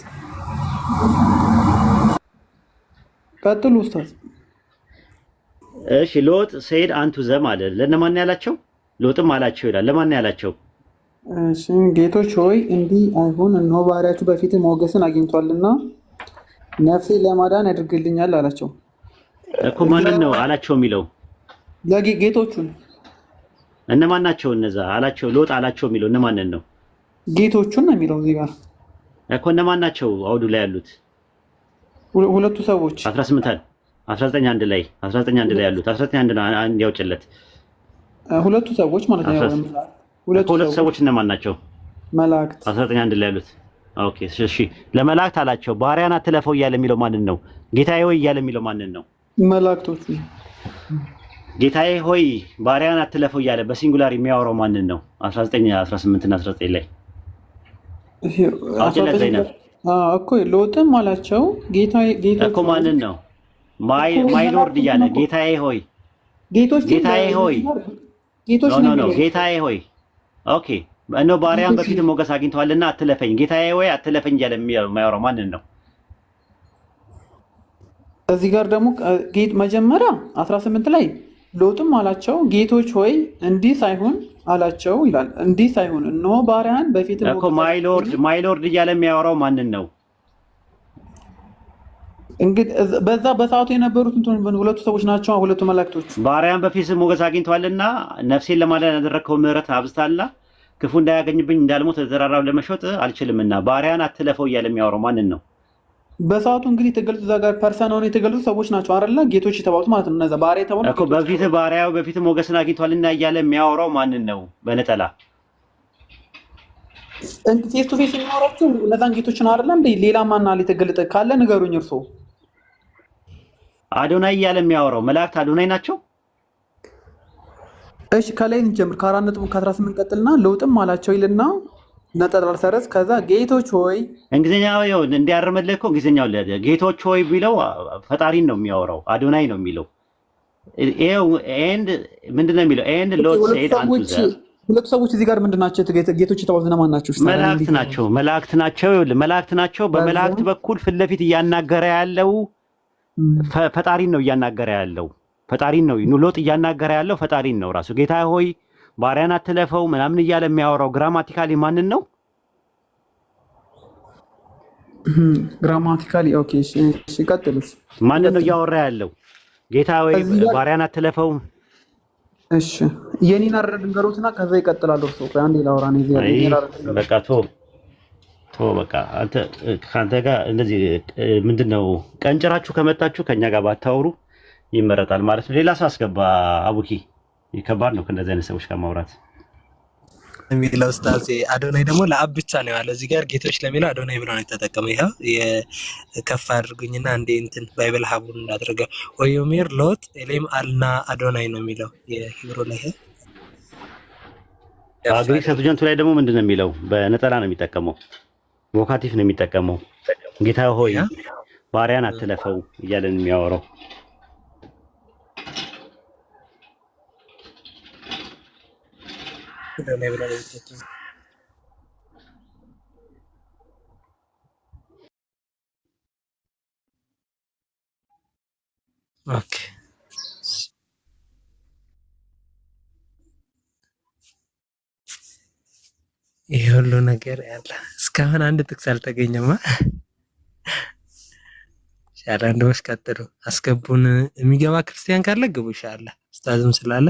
[SPEAKER 5] ቀጥሉ ኡስታዝ።
[SPEAKER 2] እሺ ሎጥ said unto them አለ። ለነማን ነው ያላቸው? ሎጥም አላቸው ይላል። ለማን ነው ያላቸው?
[SPEAKER 5] እሺ ጌቶች ሆይ እንዲህ አይሁን፣ እነሆ ባሪያችሁ በፊት ሞገስን አግኝቷልና ነፍሴን ለማዳን ያድርግልኛል አላቸው።
[SPEAKER 2] እኮ ማንን ነው አላቸው የሚለው?
[SPEAKER 5] ለጌቶቹን።
[SPEAKER 2] እነማን ናቸው እነዛ አላቸው? ሎጥ አላቸው የሚለው እነማንን ነው?
[SPEAKER 5] ጌቶቹን ነው የሚለው እዚህ ጋር
[SPEAKER 2] እኮ። እነማን ናቸው አውዱ ላይ ያሉት?
[SPEAKER 5] ሁለቱ ሰዎች
[SPEAKER 2] 19 አንድ ላይ 19 አንድ ላይ ያሉት 19 አንድ ያውጭለት
[SPEAKER 5] ሁለቱ ሰዎች ማለት ነው።
[SPEAKER 2] ሁለቱ ሰዎች እነማን ናቸው?
[SPEAKER 5] መላእክት
[SPEAKER 2] 19 አንድ ላይ ያሉት። ኦኬ እሺ ለመላእክት አላቸው ባሪያን አትለፈው እያለ የሚለው ማንን ነው? ጌታዬ ሆይ እያለ የሚለው ማንን ነው?
[SPEAKER 5] መላእክቶቹ።
[SPEAKER 2] ጌታዬ ሆይ ባሪያን አትለፈው እያለ በሲንጉላር የሚያወራው ማንን ነው? 19 18 እና 19 ላይ
[SPEAKER 5] እኮ ሎጥም አላቸው ጌታዬ
[SPEAKER 2] እኮ ማንን ነው? ማይ ሎርድ እያለ ጌታዬ ሆይ ጌታዬ ሆይ ነው ጌታዬ ሆይ። ኦኬ እነሆ ባሪያን በፊት ሞገስ አግኝተዋልና አትለፈኝ፣ ጌታዬ ሆይ አትለፈኝ እያለ የሚያወራው ማንን ነው?
[SPEAKER 5] እዚህ ጋር ደግሞ መጀመሪያ 18 ላይ ሎጥም አላቸው ጌቶች ሆይ እንዲህ ሳይሆን አላቸው ይላል። እንዲህ ሳይሆን እነሆ ባሪያን በፊት
[SPEAKER 2] እኮ ማይ ሎርድ እያለ የሚያወራው ማንን ነው?
[SPEAKER 5] እንግዲህ በዛ በሰዓቱ የነበሩት ሁለቱ ሰዎች ናቸው። ሁለቱ መላእክቶች
[SPEAKER 2] ባሪያን በፊት ሞገስ አግኝተዋልና ነፍሴን ለማዳን ያደረግከው ምሕረት አብዝታልና ክፉ እንዳያገኝብኝ እንዳልሞት ተዘራራው ለመሾጥ አልችልምና ባሪያን አትለፈው እያለ የሚያወራው ማንን ነው?
[SPEAKER 5] በሰዓቱ እንግዲህ የተገለጹ እዛ ጋር ፐርሰን ሆነው የተገለጹ ሰዎች ናቸው አይደለ? ጌቶች የተባሉት ማለት ነው። እነዛ ባሪያ የተባሉት
[SPEAKER 2] እኮ በፊት ባሪያው በፊት ሞገስን አግኝቷልና እያለ የሚያወራው ማንን ነው? በነጠላ
[SPEAKER 5] ፌስ ቱ ፌስ የሚኖራቸው እነዛን ጌቶች ነው አይደለ? እንዴ ሌላ ማን አለ የተገለጠ ካለ ንገሩኝ እርሶ።
[SPEAKER 2] አዶናይ እያለ የሚያወራው መላእክት አዶናይ ናቸው?
[SPEAKER 5] እሺ ከላይ እንጀምር። ከ4:18 ቀጥልና ለውጥም አላቸው ይልና ነጠላ ሰረዝ ከዛ ጌቶች ሆይ
[SPEAKER 2] እንግሊዝኛው ይኸው እንዲያርምልህ እኮ እንግሊዝኛው ጌቶች ሆይ ቢለው ፈጣሪን ነው የሚያወራው፣ አዶናይ ነው የሚለው። ይኸው ኤንድ ምንድን ነው የሚለው? ኤንድ ሎት ሴድ አንቱ ዘ
[SPEAKER 5] ሁለቱ ሰዎች እዚህ ጋር ምንድን ናቸው? ጌቶች የተባሉት እነማን ናቸው?
[SPEAKER 2] መላእክት ናቸው። መላእክት ናቸው። ይኸውልህ መላእክት ናቸው። በመላእክት በኩል ፊት ለፊት እያናገረ ያለው ፈጣሪን ነው እያናገረ ያለው ፈጣሪን ነው። ሎጥ እያናገረ ያለው ፈጣሪን ነው ራሱ። ጌታ ሆይ ባሪያን አትለፈው ምናምን እያለ የሚያወራው ግራማቲካሊ ማንን ነው?
[SPEAKER 5] ግራማቲካሊ ኦኬ። እሺ ቀጥሉስ።
[SPEAKER 2] ማንን ነው እያወራ ያለው? ጌታ ሆይ ባሪያን አትለፈው።
[SPEAKER 5] እሺ የኔን አረድ ንገሩትና ከዛ ይቀጥላል። እርሶ አንዴ ላውራ ነው ይሄ
[SPEAKER 2] በቃ ቶ በቃ አንተ ጋር እንደዚህ ምንድነው ቀንጭራችሁ ከመጣችሁ ከኛ ጋር ባታወሩ ይመረጣል ማለት ነው። ሌላ ሰው አስገባ አቡኪ። ከባድ ነው ከእንደዚህ አይነት ሰዎች ጋር ማውራት
[SPEAKER 4] የሚለው ኡስታዝ። አዶናይ ደግሞ ለአብ ብቻ ነው ያለው። እዚህ ጋር ጌቶች ለሚለው አዶናይ ብሎ ነው የተጠቀመው። ይሄው የከፍ አድርጉኝና እንደ እንትን ባይብል ሀቡን እንዳደረገው ወዮሜር ሎጥ ኤሌም አልና አዶናይ ነው የሚለው የሂብሩ ላይ።
[SPEAKER 2] አግሪ ሰብጀንቱ ላይ ደግሞ ምንድነው የሚለው? በነጠላ ነው የሚጠቀመው፣ ቮካቲቭ ነው የሚጠቀመው። ጌታ ሆይ ባሪያን አትለፈው እያለን የሚያወራው
[SPEAKER 4] ኦኬ። ይሄ ሁሉ ነገር ያለ እስካሁን አንድ ጥቅስ አልተገኘማ። ሻላ እንደውስ ቀጥሉ፣ አስገቡን። የሚገባ ክርስቲያን ካለ ግቡ። ሻላ ኡስታዝም ስላለ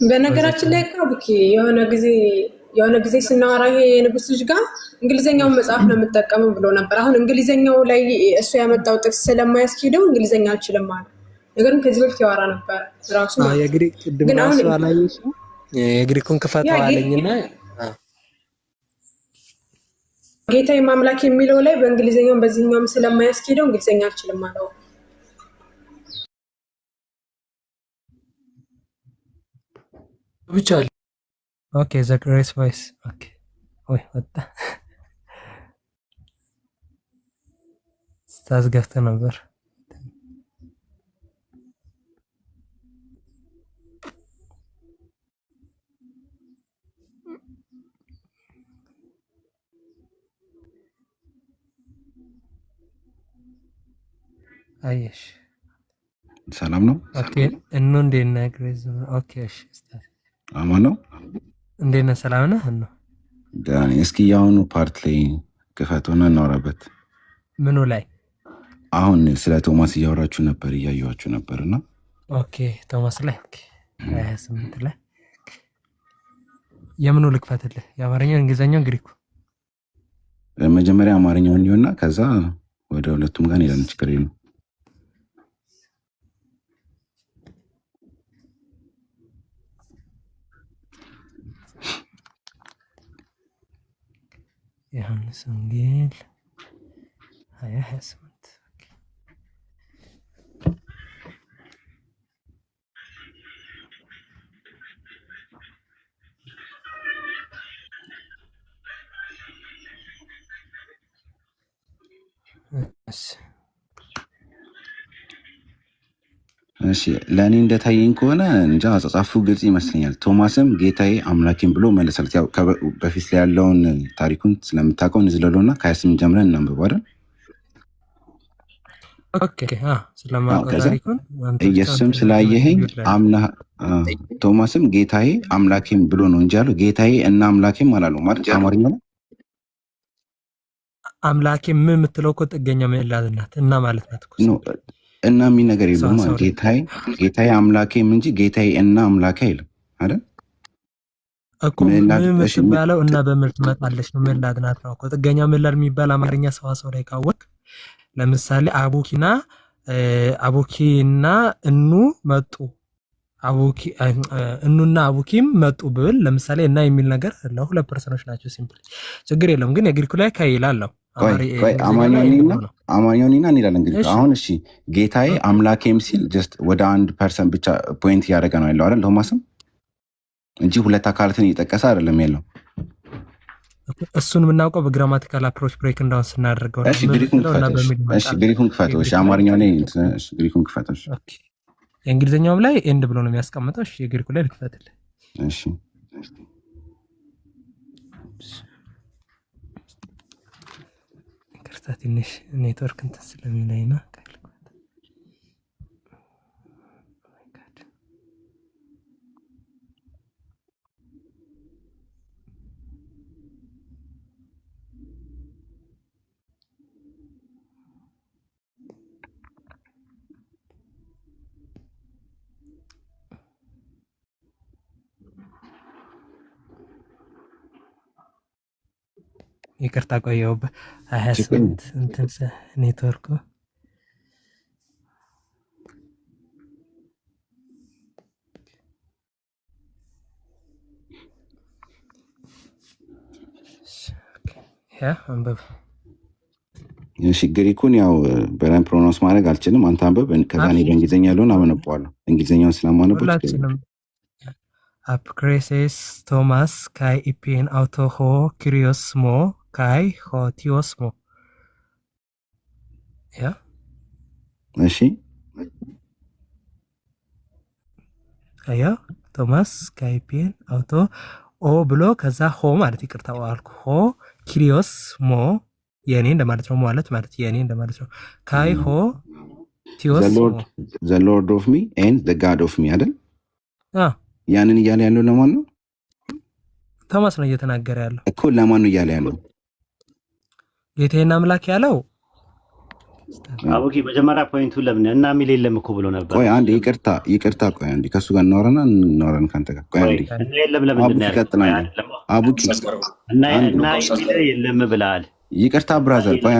[SPEAKER 6] በነገራችን ላይ ካብኪ የሆነ ጊዜ ስናወራ ይሄ የንጉስ ልጅ ጋር እንግሊዘኛውን መጽሐፍ ነው የምጠቀመው ብሎ ነበር። አሁን እንግሊዘኛው ላይ እሱ ያመጣው ጥቅስ ስለማያስኬደው እንግሊዘኛ አልችልም ማለት ነገር ግን ከዚህ በፊት ያወራ ነበር ራሱ ማለት
[SPEAKER 4] የግሪክ ቅድም ራሱ አላየሽ የግሪኩን ክፈተው አለኝና
[SPEAKER 6] ጌታዬ ማምላክ የሚለው ላይ በእንግሊዘኛው በዚህኛውም ስለማያስኬደው እንግሊዘኛ አልችልም ማለት
[SPEAKER 4] ብቻ። ኦኬ ዘ ግሬስ ቮይስ ኦኬ። ወይ ወጣ ስታስገፍተ ነበር። አየሽ
[SPEAKER 8] ሰላም ነው።
[SPEAKER 4] ኦኬ እኑ እንዴት ነህ ግሬስ? ኦኬ እሺ ስታስ
[SPEAKER 8] አማን ነው።
[SPEAKER 4] እንዴት ነህ? ሰላም ነህ? እኑ
[SPEAKER 8] ዳኒ እስኪ ያሁኑ ፓርት ላይ ክፈቱና እናወራበት።
[SPEAKER 4] ምኑ ላይ?
[SPEAKER 8] አሁን ስለ ቶማስ እያወራችሁ ነበር፣ እያየኋችሁ ነበርና
[SPEAKER 4] ኦኬ ቶማስ ላይ ኦኬ 28 ላይ የምኑ ልክፈትልህ? የአማርኛው፣ እንግሊዘኛው፣ ግሪኩ?
[SPEAKER 8] መጀመሪያ አማርኛውን ይሁንና ከዛ ወደ ሁለቱም ጋር ይላል። ችግር የለም።
[SPEAKER 4] ዮሐንስ ወንጌል 28
[SPEAKER 8] እሺ ለእኔ እንደታየኝ ከሆነ እንጃ አጻጻፉ ግልጽ ይመስለኛል። ቶማስም ጌታዬ አምላኬን ብሎ መለሰለት። ያው በፊት ላይ ያለውን ታሪኩን ስለምታውቀው እንዝለሎና ከ28 ጀምረን እናንብበው አይደል?
[SPEAKER 4] ኦኬ ስለማውቀው ታሪኩን
[SPEAKER 8] ኢየሱስም ስላየኸኝ ቶማስም ጌታዬ አምላኬን ብሎ ነው እንጂ ያለው ጌታዬ እና አምላኬም አላለው ማለት አማርኛ ነው።
[SPEAKER 4] አምላኬ ምን የምትለው እኮ ጥገኛ ምዕላድ ናት እና ማለት ናት እኮ
[SPEAKER 8] እና ምን ነገር የለውም። ጌታዬ አምላኬም እንጂ ጌታዬ እና አምላኬ አይልም አይደል?
[SPEAKER 4] እኮ ምን የምትባለው እና በምን ትመጣለች ነው። ምላድ ናት ነው እኮ ጥገኛ ምላድ የሚባል አማርኛ ሰዋሰው ላይ ካወቅ ለምሳሌ አቡኪና እኑ መጡ እኑና አቡኪም መጡ ብል ለምሳሌ እና የሚል ነገር ለሁለት ፐርሰኖች ናቸው። ሲምፕል ችግር የለም። ግን የግሪኩ ላይ ከይላለሁ
[SPEAKER 8] አማኛውኒና እንላለን። እንግዲህ አሁን እሺ ጌታዬ አምላኬም ሲል ጀስት ወደ አንድ ፐርሰን ብቻ ፖይንት እያደረገ ነው ያለው አይደል? ቶማስም እንጂ ሁለት አካላትን እየጠቀሰ አይደለም ያለው።
[SPEAKER 4] እሱን የምናውቀው በግራማቲካል አፕሮች ብሬክ እንዳውን ስናደርገው ነው።
[SPEAKER 8] እሺ ግሪኩን ክፈተው። እሺ አማርኛው ላይ ግሪኩን ክፈተው።
[SPEAKER 4] ኦኬ የእንግሊዝኛውም ላይ ኤንድ ብሎ ነው የሚያስቀምጠው። እሺ የግሪኩ ላይ ልክፈትልህ።
[SPEAKER 8] እሺ
[SPEAKER 4] ይቅርታ ትንሽ ኔትወርክ እንትን ስለሚለኝ ነው። ይቅርታ ቆየሁበት 28 እንትን ኔትወርኩ ያ አንበብ።
[SPEAKER 8] እሺ ግሪኩን ያው በራን ፕሮናንስ ማድረግ አልችልም። አንተ አንበብ። ከዛ እኔ በእንግሊዝኛ ያለውን አመነባለሁ። እንግሊዝኛውን ስለማነበው
[SPEAKER 4] አፕክሬሴስ ቶማስ ካይ ኢፒን አውቶሆ ክሪዮስሞ ካይ ሆቲዮስሞ ያ
[SPEAKER 8] እሺ
[SPEAKER 4] አያ ቶማስ ካይ ኢፒን አውቶ ኦ ብሎ ከዛ ሆ ማለት ይቅርታ አልኩ። ሆ ክሪዮስሞ የኔ እንደማለት ነው ማለት የኔ እንደማለት ነው። ካይ ሆ ቲዮስሞ
[SPEAKER 8] the lord of me and the god of me አይደል? ያንን እያለ ያለው ለማን ነው?
[SPEAKER 4] ቶማስ ነው እየተናገረ ያለው
[SPEAKER 8] እኮ። ለማን ነው እያለ ያለው?
[SPEAKER 4] ጌታዬና አምላክ ያለው
[SPEAKER 2] አቡኪ መጀመሪያ ፖይንቱ ለምን እና ሚል የለም እኮ ብሎ ነበር።
[SPEAKER 8] ቆይ አንዴ ይቅርታ ቆይ አንዴ ከሱ ጋር እናወራና ካንተ ጋር ቆይ አንዴ
[SPEAKER 2] እና የለም ለምን ነው
[SPEAKER 8] አቡኪ
[SPEAKER 2] እና የለም ብለሃል።
[SPEAKER 8] ይቅርታ ብራዘር ቆይ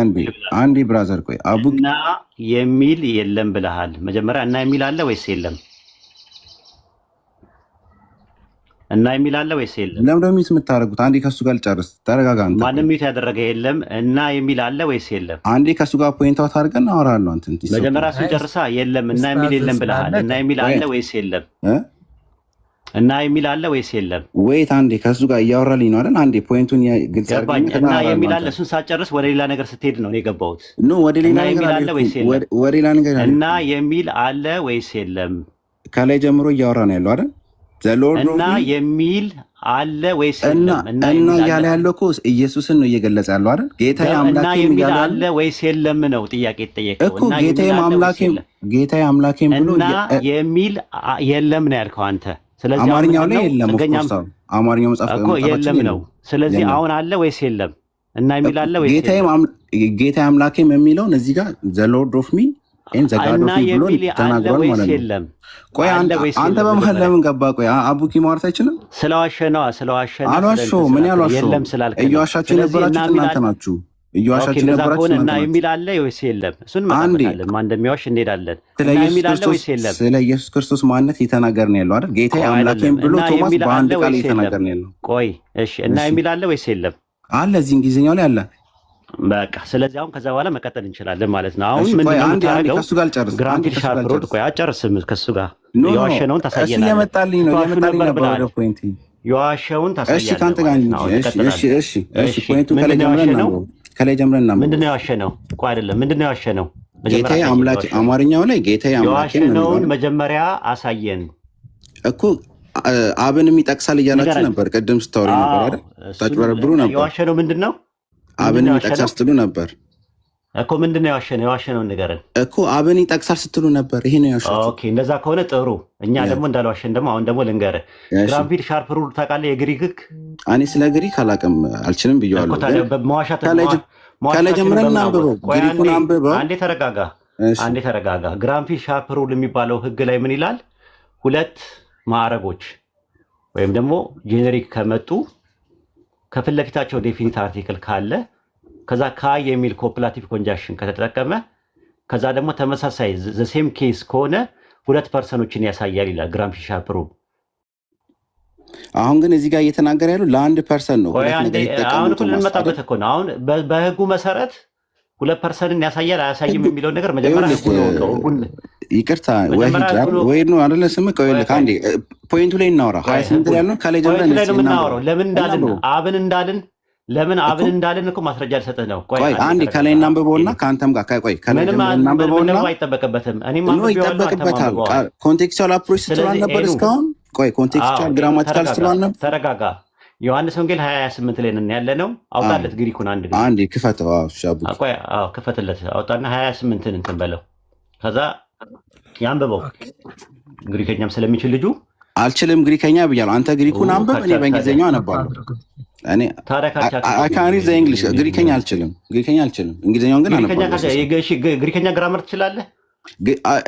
[SPEAKER 8] አንዴ ብራዘር ቆይ አቡኪ
[SPEAKER 2] እና የሚል የለም ብለሃል። መጀመሪያ እና የሚል አለ ወይስ የለም? እና የሚል አለ ወይስ የለም?
[SPEAKER 8] ለምን ደግሞ የምታደርጉት? አንዴ ከሱ ጋር ልጨርስ። ተረጋጋ። አንተ
[SPEAKER 2] ማንም ሚት ያደረገ የለም። እና የሚል አለ ወይስ የለም?
[SPEAKER 8] አንዴ ከሱ ጋር ፖይንት አውት አድርገን እናወራለን። አንተ
[SPEAKER 2] መጀመሪያ እሱን ጨርሳ። የለም እና የሚል የለም ብለሃል። እና የሚል አለ ወይስ የለም? እና የሚል አለ ወይስ የለም?
[SPEAKER 8] ወይት አንዴ ከሱ ጋር እያወራልኝ ነው አይደል? አንዴ ፖይንቱን ግልጽ አድርገኝ።
[SPEAKER 2] እና የሚል አለ እሱን ሳትጨርስ ወደ ሌላ ነገር ስትሄድ ነው የገባሁት።
[SPEAKER 8] ኖ ወደ ሌላ ነገር
[SPEAKER 2] አለ ወይስ የለም?
[SPEAKER 8] ወደ ሌላ ነገር
[SPEAKER 2] እና የሚል አለ ወይስ የለም?
[SPEAKER 8] ከላይ ጀምሮ እያወራ ነው ያለው አይደል?
[SPEAKER 2] እና የሚል አለ ወይስ የለም?
[SPEAKER 8] እና እያለ ያለው እኮ ኢየሱስን ነው እየገለጸ ያለው አይደል? ጌታዬ አምላኬም
[SPEAKER 2] የሚል አለ ወይስ የለም ነው ጥያቄ ተጠየቀው።
[SPEAKER 8] እኮ ጌታዬ አምላኬም ብሎ
[SPEAKER 2] እና የሚል የለም ነው ያልከው አንተ። ስለዚህ
[SPEAKER 8] አማርኛው ላይ የለም አማርኛው መጽሐፍ
[SPEAKER 2] እኮ የለም ነው። ስለዚህ አሁን አለ ወይስ የለም? እና የሚል አለ ወይስ የለም?
[SPEAKER 8] ጌታዬ አምላኬም የሚለውን እዚህ ጋር the lord of me and the god of me ብሎ ተናግሯል ማለት ነው። ቆይ አንተ በመሀል ለምን ገባ? ቆይ አቡኪ ማውራት አይችልም?
[SPEAKER 2] ስለዋሸ ነው።
[SPEAKER 8] አልዋሸው። ምን ያልዋሸው? እየዋሻችሁ የነበራችሁት እናንተ ናችሁ። እየዋሻችሁ የነበራችሁት
[SPEAKER 2] እና የሚል አለ ወይስ የለም? እሱን መጣጣለን። ማን እንደሚዋሽ እንሄዳለን። ስለ
[SPEAKER 8] ኢየሱስ ክርስቶስ ማንነት እየተናገርን ነው ያለው አይደል? ጌታዬ አምላኬም ብሎ ቶማስ በአንድ ቃል እየተናገርን ነው ያለው።
[SPEAKER 2] ቆይ እሺ፣ እና የሚል አለ ወይስ የለም?
[SPEAKER 8] አለ። እዚህ እንግሊዝኛው ላይ አለ።
[SPEAKER 2] በቃ ስለዚህ አሁን ከዛ በኋላ መቀጠል እንችላለን ማለት ነው። አሁን ምንድነው የምታደርገው? ግራንድ ሻርፕ ሮድ ቆይ አጨርስም ከሱ ጋር የዋሸነውን ታሳየናለህ።
[SPEAKER 8] የመጣልኝ ነበር ወደ ፖይንት
[SPEAKER 2] የዋሸውን ታሳየናለህ።
[SPEAKER 8] እሺ ካንተ ጋር እሺ ፖይንቱ ከላይ ጀምረን እናምጣ።
[SPEAKER 2] ምንድነው የዋሸነው? ቆይ አይደለም ምንድነው የዋሸነው?
[SPEAKER 8] ጌታዬ አምላክ አማርኛው ላይ ጌታዬ አምላክ
[SPEAKER 2] የዋሸነውን መጀመሪያ አሳየን
[SPEAKER 8] እኮ። አብንም ይጠቅሳል እያላችሁ ነበር ቅድም ስታወሪ ነበር አይደል? ታጭበረብሩ ነበር።
[SPEAKER 2] የዋሸነው ምንድነው?
[SPEAKER 8] አብንም ይጠቅሳል ስትሉ ነበር
[SPEAKER 2] እኮ። ምንድነው የዋሸነውን ንገረን
[SPEAKER 8] እኮ። አብን ይጠቅሳል ስትሉ ነበር። ይሄ ነው ያሸነው።
[SPEAKER 2] ኦኬ እንደዛ ከሆነ ጥሩ። እኛ ደግሞ እንዳልዋሸን ደግሞ አሁን ደግሞ ልንገርህ። ግራንፊድ ሻርፕ ሩል ታውቃለህ? የግሪክ ህግ።
[SPEAKER 8] እኔ ስለ ግሪክ አላውቅም አልችልም ብየዋለሁ። ከላይ ጀምረን እናንብበው። ግሪኩን አንብበው።
[SPEAKER 2] አንዴ ተረጋጋ። ግራንፊድ ሻርፕ ሩል የሚባለው ህግ ላይ ምን ይላል? ሁለት ማዕረጎች ወይም ደግሞ ጄኔሪክ ከመጡ ከፊት ለፊታቸው ዴፊኒት አርቲክል ካለ ከዛ ካይ የሚል ኮፕላቲቭ ኮንጃክሽን ከተጠቀመ ከዛ ደግሞ ተመሳሳይ ዘ ሴም ኬስ ከሆነ ሁለት ፐርሰኖችን ያሳያል ይላል ግራምፊ ሻፕሩብ።
[SPEAKER 8] አሁን ግን እዚህ ጋር እየተናገረ ያለው ለአንድ ፐርሰን ነው።
[SPEAKER 2] አሁን እኮ ልንመጣበት እኮ ነው። አሁን በህጉ መሰረት ሁለት ፐርሰንን ያሳያል አያሳይም የሚለው ነገር መጀመሪያ ህጉ ነው።
[SPEAKER 8] ይቅርታ ወይ ነው አይደለ? ስም ከአንዴ ፖይንቱ ላይ እናወራ። 28 ላይ ያለው ከላይ ጀምረን
[SPEAKER 2] እናወራው። ለምን እንዳልን ለምን አብን እንዳልን እኮ ማስረጃ ልሰጥህ ነው።
[SPEAKER 8] ቆይ አንዴ ከላይ እናንብበውና ከአንተም ጋር ቆይ ከላይ እናንብበውና
[SPEAKER 2] አይጠበቅበትም። እኔም
[SPEAKER 8] ይጠበቅበታል። ኮንቴክስቹዋል አፕሮች ስትሏል ነበር እስካሁን። ቆይ ኮንቴክስቹዋል ግራማቲካል ስትሏል ነበር።
[SPEAKER 2] ተረጋጋ። ዮሐንስ ወንጌል 28 ላይ ነን ያለ ነው። አውጣለት ግሪኩን አንዴ
[SPEAKER 8] ክፈተው። ሻቡ
[SPEAKER 2] ቆይ ክፈትለት። አውጣና 28ን እንትን በለው። ከዛ ያንብበው። ግሪከኛም ስለሚችል ልጁ
[SPEAKER 8] አልችልም ግሪከኛ ብያለሁ። አንተ ግሪኩን አንብብ፣ እኔ በእንግሊዝኛው አነባለሁ። እኔ አካሪ ዘ እንግሊሽ ግሪከኛ አልችልም። እንግሊዝኛውን ግን አነባለሁ።
[SPEAKER 2] ግሪከኛ ግራመር ትችላለህ?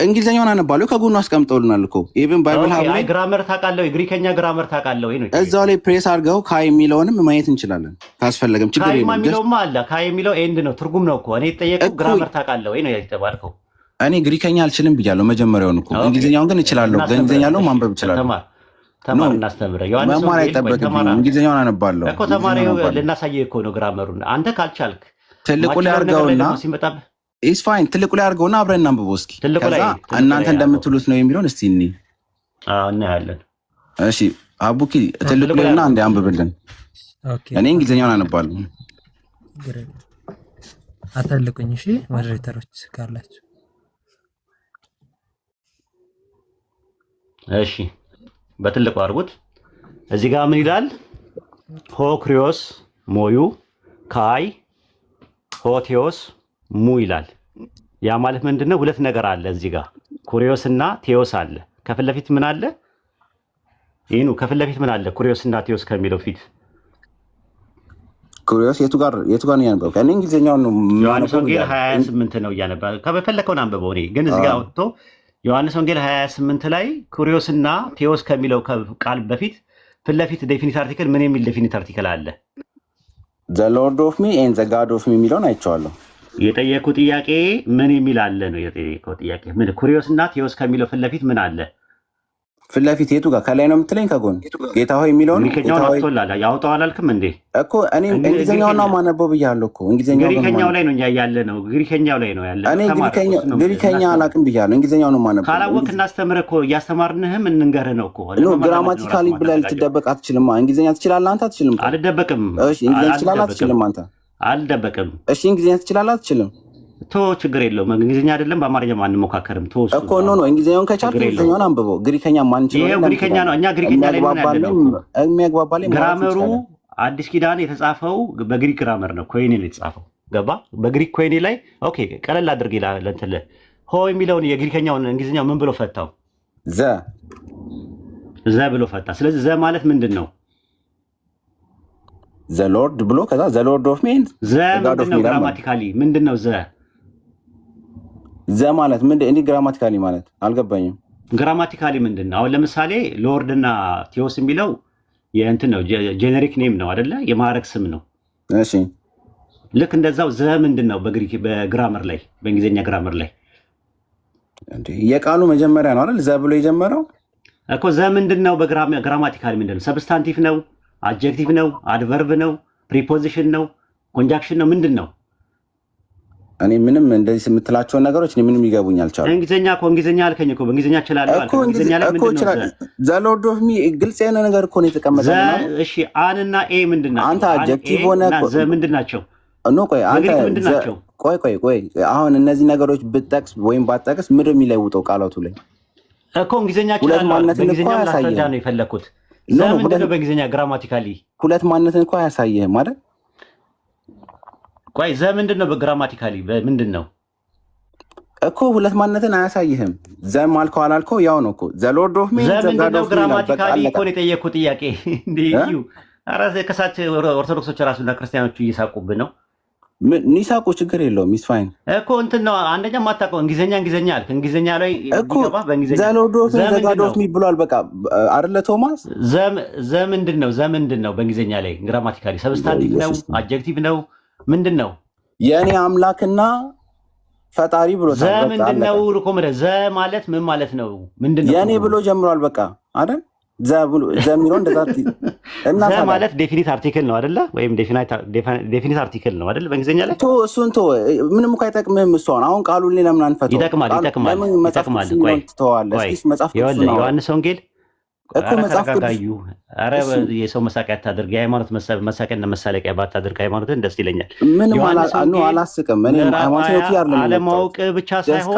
[SPEAKER 8] እንግሊዝኛውን አነባለሁ። ከጎኑ አስቀምጠውልናል እኮ ኢቭን ባይብል ሀብ ላይ
[SPEAKER 2] ግራመር ታውቃለህ ወይ? ግሪከኛ ግራመር ታውቃለህ ወይ?
[SPEAKER 8] እዛው ላይ ፕሬስ አድርገው ካይ የሚለውንም ማየት እንችላለን ካስፈለገም። ችግር የለም።
[SPEAKER 2] ካይ የሚለውማ አለ። ካይ የሚለው ኤንድ ነው፣ ትርጉም ነው እኮ። እኔ የተጠየቀው ግራመር ታውቃለህ ወይ ነው የተባልከው።
[SPEAKER 8] እኔ ግሪከኛ አልችልም ብያለሁ መጀመሪያውን እኮ። እንግሊዝኛውን ግን እችላለሁ። በእንግሊዝኛ ነው ማንበብ እችላለሁ። ተማር እናስተምረ።
[SPEAKER 2] መማር
[SPEAKER 8] አይጠበቅብኝም። እንግሊዝኛውን አነባለሁ
[SPEAKER 2] እኮ። ተማሪው ልናሳየህ እኮ ነው ግራመሩን። አንተ ካልቻልክ
[SPEAKER 8] ትልቁ ላይ አድርገውና ኢስ ፋይን ትልቁ ላይ አድርገውና አብረን እናንብበው እስኪ። ከዛ እናንተ እንደምትሉት ነው የሚለውን እስቲ
[SPEAKER 2] እናያለን።
[SPEAKER 8] እሺ አቡኪ ትልቁ ላይና አንዴ አንብብልን። እኔ እንግሊዝኛውን አነባለሁ።
[SPEAKER 4] አታልቁኝ። እሺ ሞዴሬተሮች ካላችሁ
[SPEAKER 2] እሺ በትልቁ አድርጉት። እዚህ ጋር ምን ይላል? ሆክሪዮስ ሞዩ ካይ ሆቴዎስ ሙ ይላል። ያ ማለት ምንድነው? ሁለት ነገር አለ እዚህ ጋር ኩሪዮስ እና ቴዎስ አለ። ከፊት ለፊት ምን አለ? ይሄኑ ከፊት ለፊት ምን አለ? ኩሪዮስ እና ቴዎስ ከሚለው ፊት
[SPEAKER 8] ኩሪዮስ የቱ ጋር ነው ያነበው? ከኔ እንግሊዝኛውን ነው
[SPEAKER 2] ዮሐንስ ወንጌል 28 ነው ያነበው። ከፈለከውን አንብበው። እኔ ግን እዚህ ጋር አውጥቶ ዮሐንስ ወንጌል 28 ላይ ኩሪዮስ እና ቴዎስ ከሚለው ቃል በፊት ፊት ለፊት ዴፊኒት አርቲክል ምን የሚል ዴፊኒት አርቲክል አለ?
[SPEAKER 8] ዘ ሎርድ ኦፍ ሚ ኤንድ ዘ ጋድ ኦፍ ሚ የሚለውን አይቼዋለሁ።
[SPEAKER 2] የጠየቁ ጥያቄ ምን የሚል አለ ነው የጠየቀው ጥያቄ። ምን ኩሪዮስ እና ቴዎስ ከሚለው ፊት ለፊት ምን አለ?
[SPEAKER 8] ፊት ለፊት የቱ ጋር? ከላይ ነው የምትለኝ? ከጎን ጌታ ሆይ የሚለውን
[SPEAKER 2] ግሪከኛውን አውጥቶላል። ያውጣው አላልክም እንዴ?
[SPEAKER 8] እኮ እኔ እንግሊዝኛውን ነው የማነበው ብያለሁ እኮ።
[SPEAKER 2] ግሪከኛው ላይ ነው ያለ ነው። ግሪከኛው ላይ ነው ያለ።
[SPEAKER 8] እኔ ግሪከኛ አላውቅም ብያለሁ። እንግሊዝኛውን ነው የማነበው።
[SPEAKER 2] ካላወቅህ እናስተምርህ እኮ እያስተማርንህም እንንገርህ ነው እኮ።
[SPEAKER 8] ግራማቲካሊ ብለህ ልትደበቅ አትችልም። እንግሊዝኛ ትችላለህ አንተ? አትችልም።
[SPEAKER 2] አልደበቅም።
[SPEAKER 8] እሺ እንግሊዝኛ ትችላለህ? አትችልም አንተ?
[SPEAKER 2] አልደበቅም።
[SPEAKER 8] እሺ እንግሊዝኛ ትችላለህ? አትችልም?
[SPEAKER 2] ችግር የለውም። እንግሊዝኛ አይደለም በአማርኛ አንሞካከርም።
[SPEAKER 8] እኮ እንግሊዝኛውን ከቻልክ እንግሊዝኛውን አንብበው። ግሪከኛ ማንችለው
[SPEAKER 2] ግሪከኛ ነው። እኛ ግሪከኛ ላይ ነው ያለነው።
[SPEAKER 8] የሚያግባባል
[SPEAKER 2] ግራመሩ አዲስ ኪዳን የተጻፈው በግሪክ ግራመር ነው። ኮይኔ ነው የተጻፈው። ገባ? በግሪክ ኮይኔ ላይ ኦኬ። ቀለል አድርግ ይላል እንትን ሆ የሚለውን የግሪከኛውን እንግሊዝኛው ምን ብሎ ፈታው? ዘ ብሎ ፈታ። ስለዚህ ዘ ማለት ምንድን ነው?
[SPEAKER 8] ዘ ሎርድ ብሎ ከዛ ዘ ሎርድ ኦፍ ሚ
[SPEAKER 2] ዘ ምንድን ነው? ግራማቲካሊ ምንድን ነው
[SPEAKER 8] ዘ ማለት ምንድን? እኔ ግራማቲካሊ ማለት አልገባኝም።
[SPEAKER 2] ግራማቲካሊ ምንድን ነው? አሁን ለምሳሌ ሎርድ እና ቴዎስ የሚለው የእንትን ነው፣ ጄኔሪክ ኔም ነው አይደለ? የማዕረግ ስም ነው።
[SPEAKER 8] እሺ
[SPEAKER 2] ልክ እንደዛው ዘ ምንድን ነው? በግራመር ላይ በእንግሊዝኛ ግራመር ላይ
[SPEAKER 8] የቃሉ መጀመሪያ ነው አይደል? ዘ ብሎ የጀመረው
[SPEAKER 2] እኮ ዘ ምንድን ነው? በግራማቲካሊ ምንድን ነው? ሰብስታንቲቭ ነው? አድጀክቲቭ ነው? አድቨርብ ነው? ፕሪፖዚሽን ነው? ኮንጃክሽን ነው? ምንድን ነው?
[SPEAKER 8] እኔ ምንም እንደዚህ የምትላቸውን ነገሮች እኔ ምንም ይገቡኝ አልቻሉም።
[SPEAKER 2] እንግሊዝኛ አልከኝ እኮ በእንግሊዝኛ እችላለሁ አልከኝ። እንግሊዝኛ ላይ ምንድን ነው
[SPEAKER 8] ዘ ሎርድ ኦፍ ሚ? ግልጽ የሆነ ነገር እኮ ነው የተቀመጠው።
[SPEAKER 2] እሺ አን እና ኤ ምንድን ናቸው?
[SPEAKER 8] አንተ አድጀክቲቭ ሆነ
[SPEAKER 2] ዘ ምንድን ናቸው?
[SPEAKER 8] ቆይ አንተ ቆይ አሁን እነዚህ ነገሮች ብትጠቅስ ወይም ባትጠቅስ ምንድን የሚለውጠው ቃላቱ ላይ
[SPEAKER 2] እኮ እንግሊዝኛ እችላለሁ። በእንግሊዝኛ ላስረዳ ነው የፈለኩት። ዘ ምንድን ነው በእንግሊዝኛ ግራማቲካሊ?
[SPEAKER 8] ሁለት ማንነትን እኮ አያሳይህም አይደል?
[SPEAKER 2] ቆይ ዘ ምንድን ነው በግራማቲካሊ ምንድን ነው
[SPEAKER 8] እኮ? ሁለት ማንነትን አያሳይህም። ዘም አልከው አላልከው ያው ነው እኮ። ዘ ሎርድ ኦፍ ሚ
[SPEAKER 2] ዘ ምንድን ነው ግራማቲካሊ እኮ ነው የጠየኩት ጥያቄ። እንዴ ኧረ ከሳች ኦርቶዶክሶች ራሱና ክርስቲያኖቹ እየሳቁብን ነው።
[SPEAKER 8] ኒሳ እኮ ችግር የለውም ኢስ ፋይን
[SPEAKER 2] እኮ እንትን ነው። አንደኛ ማታውቀው እንግሊዘኛ አልክ። እንግሊዘኛ ላይ
[SPEAKER 8] እኮ
[SPEAKER 2] ቢገባ በእንግሊዘኛ
[SPEAKER 8] ዘሎዶፍ ብሏል። በቃ አይደለ ቶማስ
[SPEAKER 2] ዘምንድን ነው በእንግሊዘኛ ላይ ግራማቲካሊ ሰብስታንቲቭ ነው አድጀክቲቭ ነው ምንድን ነው?
[SPEAKER 8] የእኔ አምላክና ፈጣሪ ብሎታል።
[SPEAKER 2] ዘምንድን ነው ሩኮመደ ዘ ማለት ምን ማለት ነው? ምንድን ነው
[SPEAKER 8] የእኔ ብሎ ጀምሯል። በቃ አይደል ዘሚለው እንደዛ
[SPEAKER 2] እና ዘ ማለት ዴፊኒት አርቲክል ነው አይደለ? ወይም ዴፊኒት አርቲክል ነው አይደለ? በእንግሊዘኛ ላይ
[SPEAKER 8] እሱን ምንም እኮ አይጠቅምህም። እሱ አሁን ቃሉን ለምን አንፈተው?
[SPEAKER 2] ይጠቅማል። ዮሐንስ ወንጌል እኮ መጽሐፍ ቅዱስ ኧረ የሰው መሳቂያ አታድርግ። የሃይማኖት መሳቂያና መሳለቂያ ባታድርግ ሃይማኖትን ደስ ይለኛል።
[SPEAKER 8] ምንም አላስቅም። እኔ ሃይማኖት
[SPEAKER 2] አለማወቅ ብቻ ሳይሆን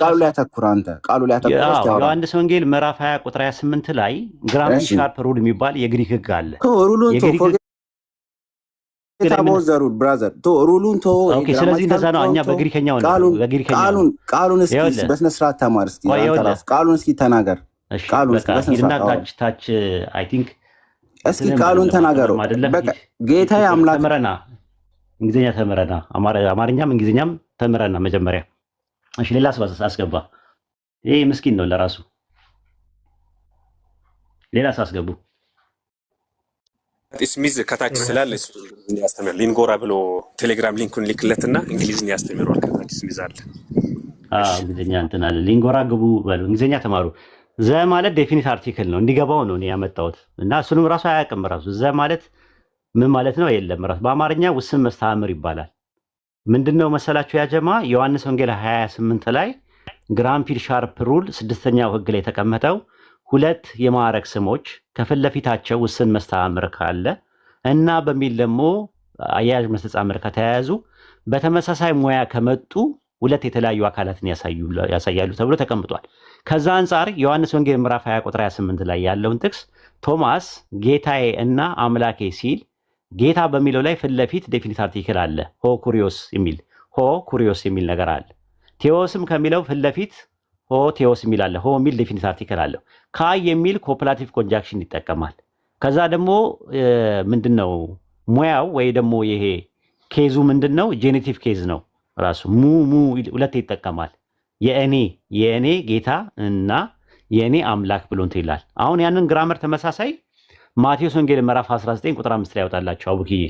[SPEAKER 8] ቃሉ ላይ አተኩር። አንተ ቃሉ ላይ አተኩር።
[SPEAKER 2] ዮሐንስ ወንጌል ምዕራፍ 20 ቁጥር 28 ላይ ግራምፒ ሻርፕ ሩል የሚባል የግሪክ ህግ አለ። ስለዚህ እንደዛ ነው። እኛ በግሪከኛው
[SPEAKER 8] ቃሉን እስኪ በስነ ስርዓት ተማር። ቃሉን እስኪ ተናገር።
[SPEAKER 2] ታች አይ ቲንክ
[SPEAKER 8] እስኪ ቃሉን ተናገሩ። ጌታዬ አምላክ
[SPEAKER 2] ተምረና እንግሊዝኛ ተምረና አማርኛም እንግሊዝኛም ተምረና መጀመሪያ። እሺ ሌላ ሰው አስገባ። ይሄ ምስኪን ነው ለራሱ። ሌላ ሰው አስገቡ።
[SPEAKER 3] ስሚዝ ከታች ስላለ ያስተምር ሊንጎራ ብሎ ቴሌግራም ሊንኩን ሊክለትና እንግሊዝኛ ያስተምራል። ከታች ስሚዝ አለ።
[SPEAKER 2] እንግሊዝኛ እንትን አለ። ሊንጎራ ግቡ በሉ እንግሊዝኛ ተማሩ። ዘ ማለት ዴፊኒት አርቲክል ነው እንዲገባው ነው እኔ ያመጣሁት እና እሱንም ራሱ አያውቅም። ራሱ ዘ ማለት ምን ማለት ነው የለም። ራሱ በአማርኛ ውስን መስተዓምር ይባላል። ምንድነው መሰላችሁ ያጀማ ዮሐንስ ወንጌል 28 ላይ ግራምፒድ ሻርፕ ሩል ስድስተኛው ህግ ላይ የተቀመጠው ሁለት የማዕረግ ስሞች ከፊት ለፊታቸው ውስን መስተዓምር ካለ እና በሚል ደግሞ አያያዥ መስተጻምር ከተያያዙ በተመሳሳይ ሙያ ከመጡ ሁለት የተለያዩ አካላትን ያሳያሉ ተብሎ ተቀምጧል። ከዛ አንጻር ዮሐንስ ወንጌል ምዕራፍ 20 ቁጥር 28 ላይ ያለውን ጥቅስ ቶማስ ጌታዬ እና አምላኬ ሲል ጌታ በሚለው ላይ ፊት ለፊት ዴፊኒት አርቲክል አለ። ሆ ኩሪዮስ የሚል ነገር አለ። ቴዎስም ከሚለው ፊት ለፊት ሆ ቴዎስ የሚል አለ። ሆ የሚል ዴፊኒት አርቲክል አለው። ካይ የሚል ኮፕላቲቭ ኮንጃክሽን ይጠቀማል። ከዛ ደግሞ ምንድነው ሙያው ወይ ደግሞ ይሄ ኬዙ ምንድነው? ጄኔቲቭ ኬዝ ነው ራሱ ሙ ሁለት ይጠቀማል። የእኔ ጌታ እና የእኔ አምላክ ብሎ እንትን ይላል። አሁን ያንን ግራመር ተመሳሳይ ማቴዎስ ወንጌል ምዕራፍ 19 ቁጥር 5 ላይ ያወጣላችሁ አቡኪዬ።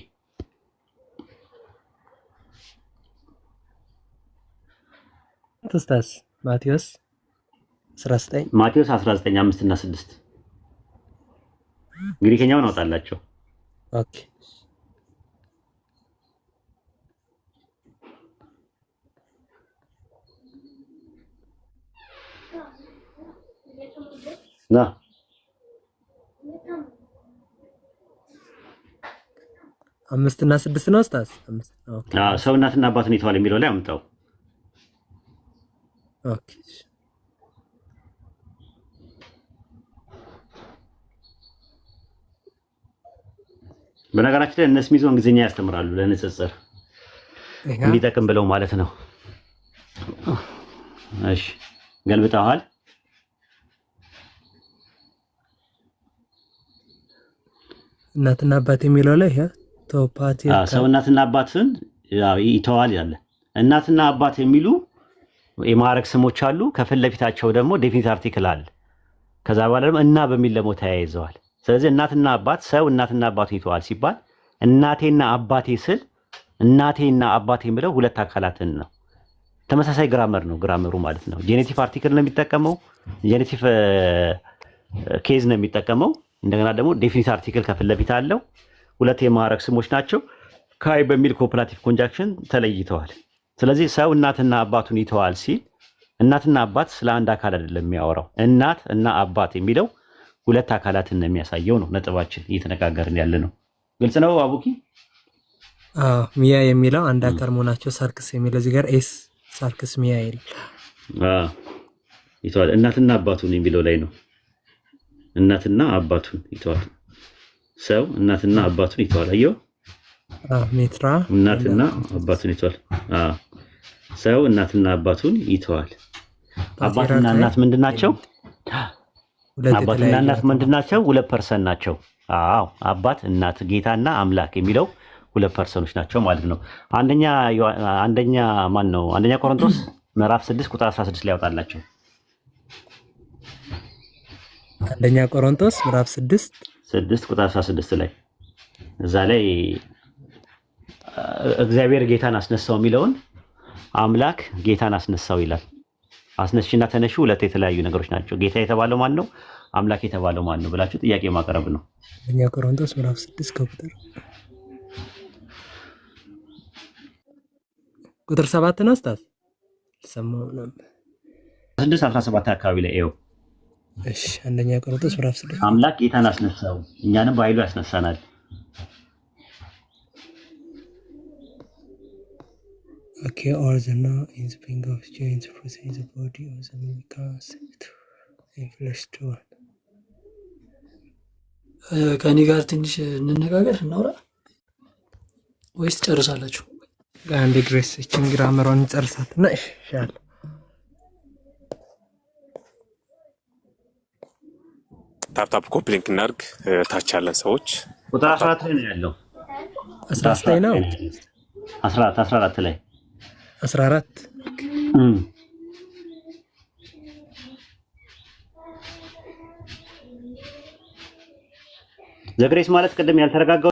[SPEAKER 4] ተስታስ ማቴዎስ 19
[SPEAKER 2] 5 እና 6 ግሪከኛውን አወጣላችሁ።
[SPEAKER 4] ኦኬ
[SPEAKER 2] ና
[SPEAKER 4] 5 እና 6 ነው ስታስ 5 ኦኬ
[SPEAKER 2] ሰው እናትና አባቱን ይተዋል የሚለው ላይ አምጣው።
[SPEAKER 4] ኦኬ
[SPEAKER 2] በነገራችን ላይ እነሱ ሚዞ እንግሊዝኛ ያስተምራሉ ለንጽጽር እንዲጠቅም ብለው ማለት ነው። እሺ ገልብጠዋል።
[SPEAKER 4] እናትና አባት የሚለው ላይ ቶፓቲ
[SPEAKER 2] ሰው እናትና አባትን ይተዋል ያለ እናትና አባት የሚሉ የማዕረግ ስሞች አሉ። ከፊት ለፊታቸው ደግሞ ዴፊኒት አርቲክል አለ። ከዛ በኋላ ደግሞ እና በሚል ደግሞ ተያይዘዋል። ስለዚህ እናትና አባት ሰው እናትና አባቱን ይተዋል ሲባል እናቴና አባቴ ስል እናቴና አባቴ የሚለው ሁለት አካላትን ነው። ተመሳሳይ ግራመር ነው ግራመሩ ማለት ነው። ጄኔቲቭ አርቲክል ነው የሚጠቀመው፣ ጄኔቲቭ ኬዝ ነው የሚጠቀመው። እንደገና ደግሞ ዴፊኒት አርቲክል ከፊት ለፊት አለው። ሁለት የማዕረግ ስሞች ናቸው። ካይ በሚል ኮፕላቲቭ ኮንጃክሽን ተለይተዋል። ስለዚህ ሰው እናትና አባቱን ይተዋል ሲል እናትና አባት ስለ አንድ አካል አይደለም የሚያወራው። እናት እና አባት የሚለው ሁለት አካላትን ነው የሚያሳየው ነው ነጥባችን እየተነጋገርን ያለ ነው። ግልጽ ነው አቡኪ?
[SPEAKER 4] ሚያ የሚለው አንድ አካል መሆናቸው ሳርክስ የሚለው እዚህ ጋር ኤስ ሳርክስ ሚያ
[SPEAKER 2] ይተዋል። እናትና አባቱን የሚለው ላይ ነው። እናትና አባቱን ይተዋል። ሰው እናትና አባቱን ይተዋል። አየው
[SPEAKER 4] ሜትራ
[SPEAKER 2] እናትና አባቱን ይተዋል። ሰው እናትና አባቱን ይተዋል። አባትና እናት ምንድን ናቸው? አባትና እናት ምንድን ናቸው? 2% ናቸው። አዎ አባት እናት ጌታና አምላክ የሚለው ሁለት ፐርሰኖች ናቸው ማለት ነው። አንደኛ ቆሮንቶስ ምዕራፍ 6 ቁጥር 16 ላይ ያወጣላቸው።
[SPEAKER 4] አንደኛ ቆሮንቶስ ምዕራፍ
[SPEAKER 2] 6 ቁጥር 16 ላይ እዛ ላይ እግዚአብሔር ጌታን አስነሳው የሚለውን አምላክ ጌታን አስነሳው ይላል። አስነሽና ተነሹ ሁለት የተለያዩ ነገሮች ናቸው። ጌታ የተባለው ማን ነው? አምላክ የተባለው ማን ነው ብላችሁ ጥያቄ ማቅረብ ነው።
[SPEAKER 4] አንደኛ ቆሮንቶስ ምዕራፍ 6 ቁጥር 7 ነው። ስታስ ሰማው ነው
[SPEAKER 2] 6:17 አካባቢ ላይ ይኸው።
[SPEAKER 4] እሺ አንደኛ ቆሮንቶስ ምዕራፍ 6
[SPEAKER 2] አምላክ ጌታን አስነሳው እኛንም በኃይሉ ያስነሳናል።
[SPEAKER 4] Okay, or the now in the being of joints in the body of the concept in flesh to one.
[SPEAKER 9] ከኔ ጋር ትንሽ እንነጋገር እናውራ ወይስ ጨርሳላችሁ?
[SPEAKER 4] አንድ ግሬስ እቺን ግራመሯን ጨርሳትና ይሻላል።
[SPEAKER 3] ታፕታፕ ኮፕሊንክ እናድርግ። ታች ያለን ሰዎች
[SPEAKER 2] ቁጥር 14 ላይ ነው ያለው።
[SPEAKER 4] 19 ነው
[SPEAKER 2] 14 ላይ
[SPEAKER 4] 14
[SPEAKER 2] ዘግሬስ ማለት ቅድም ያልተረጋጋው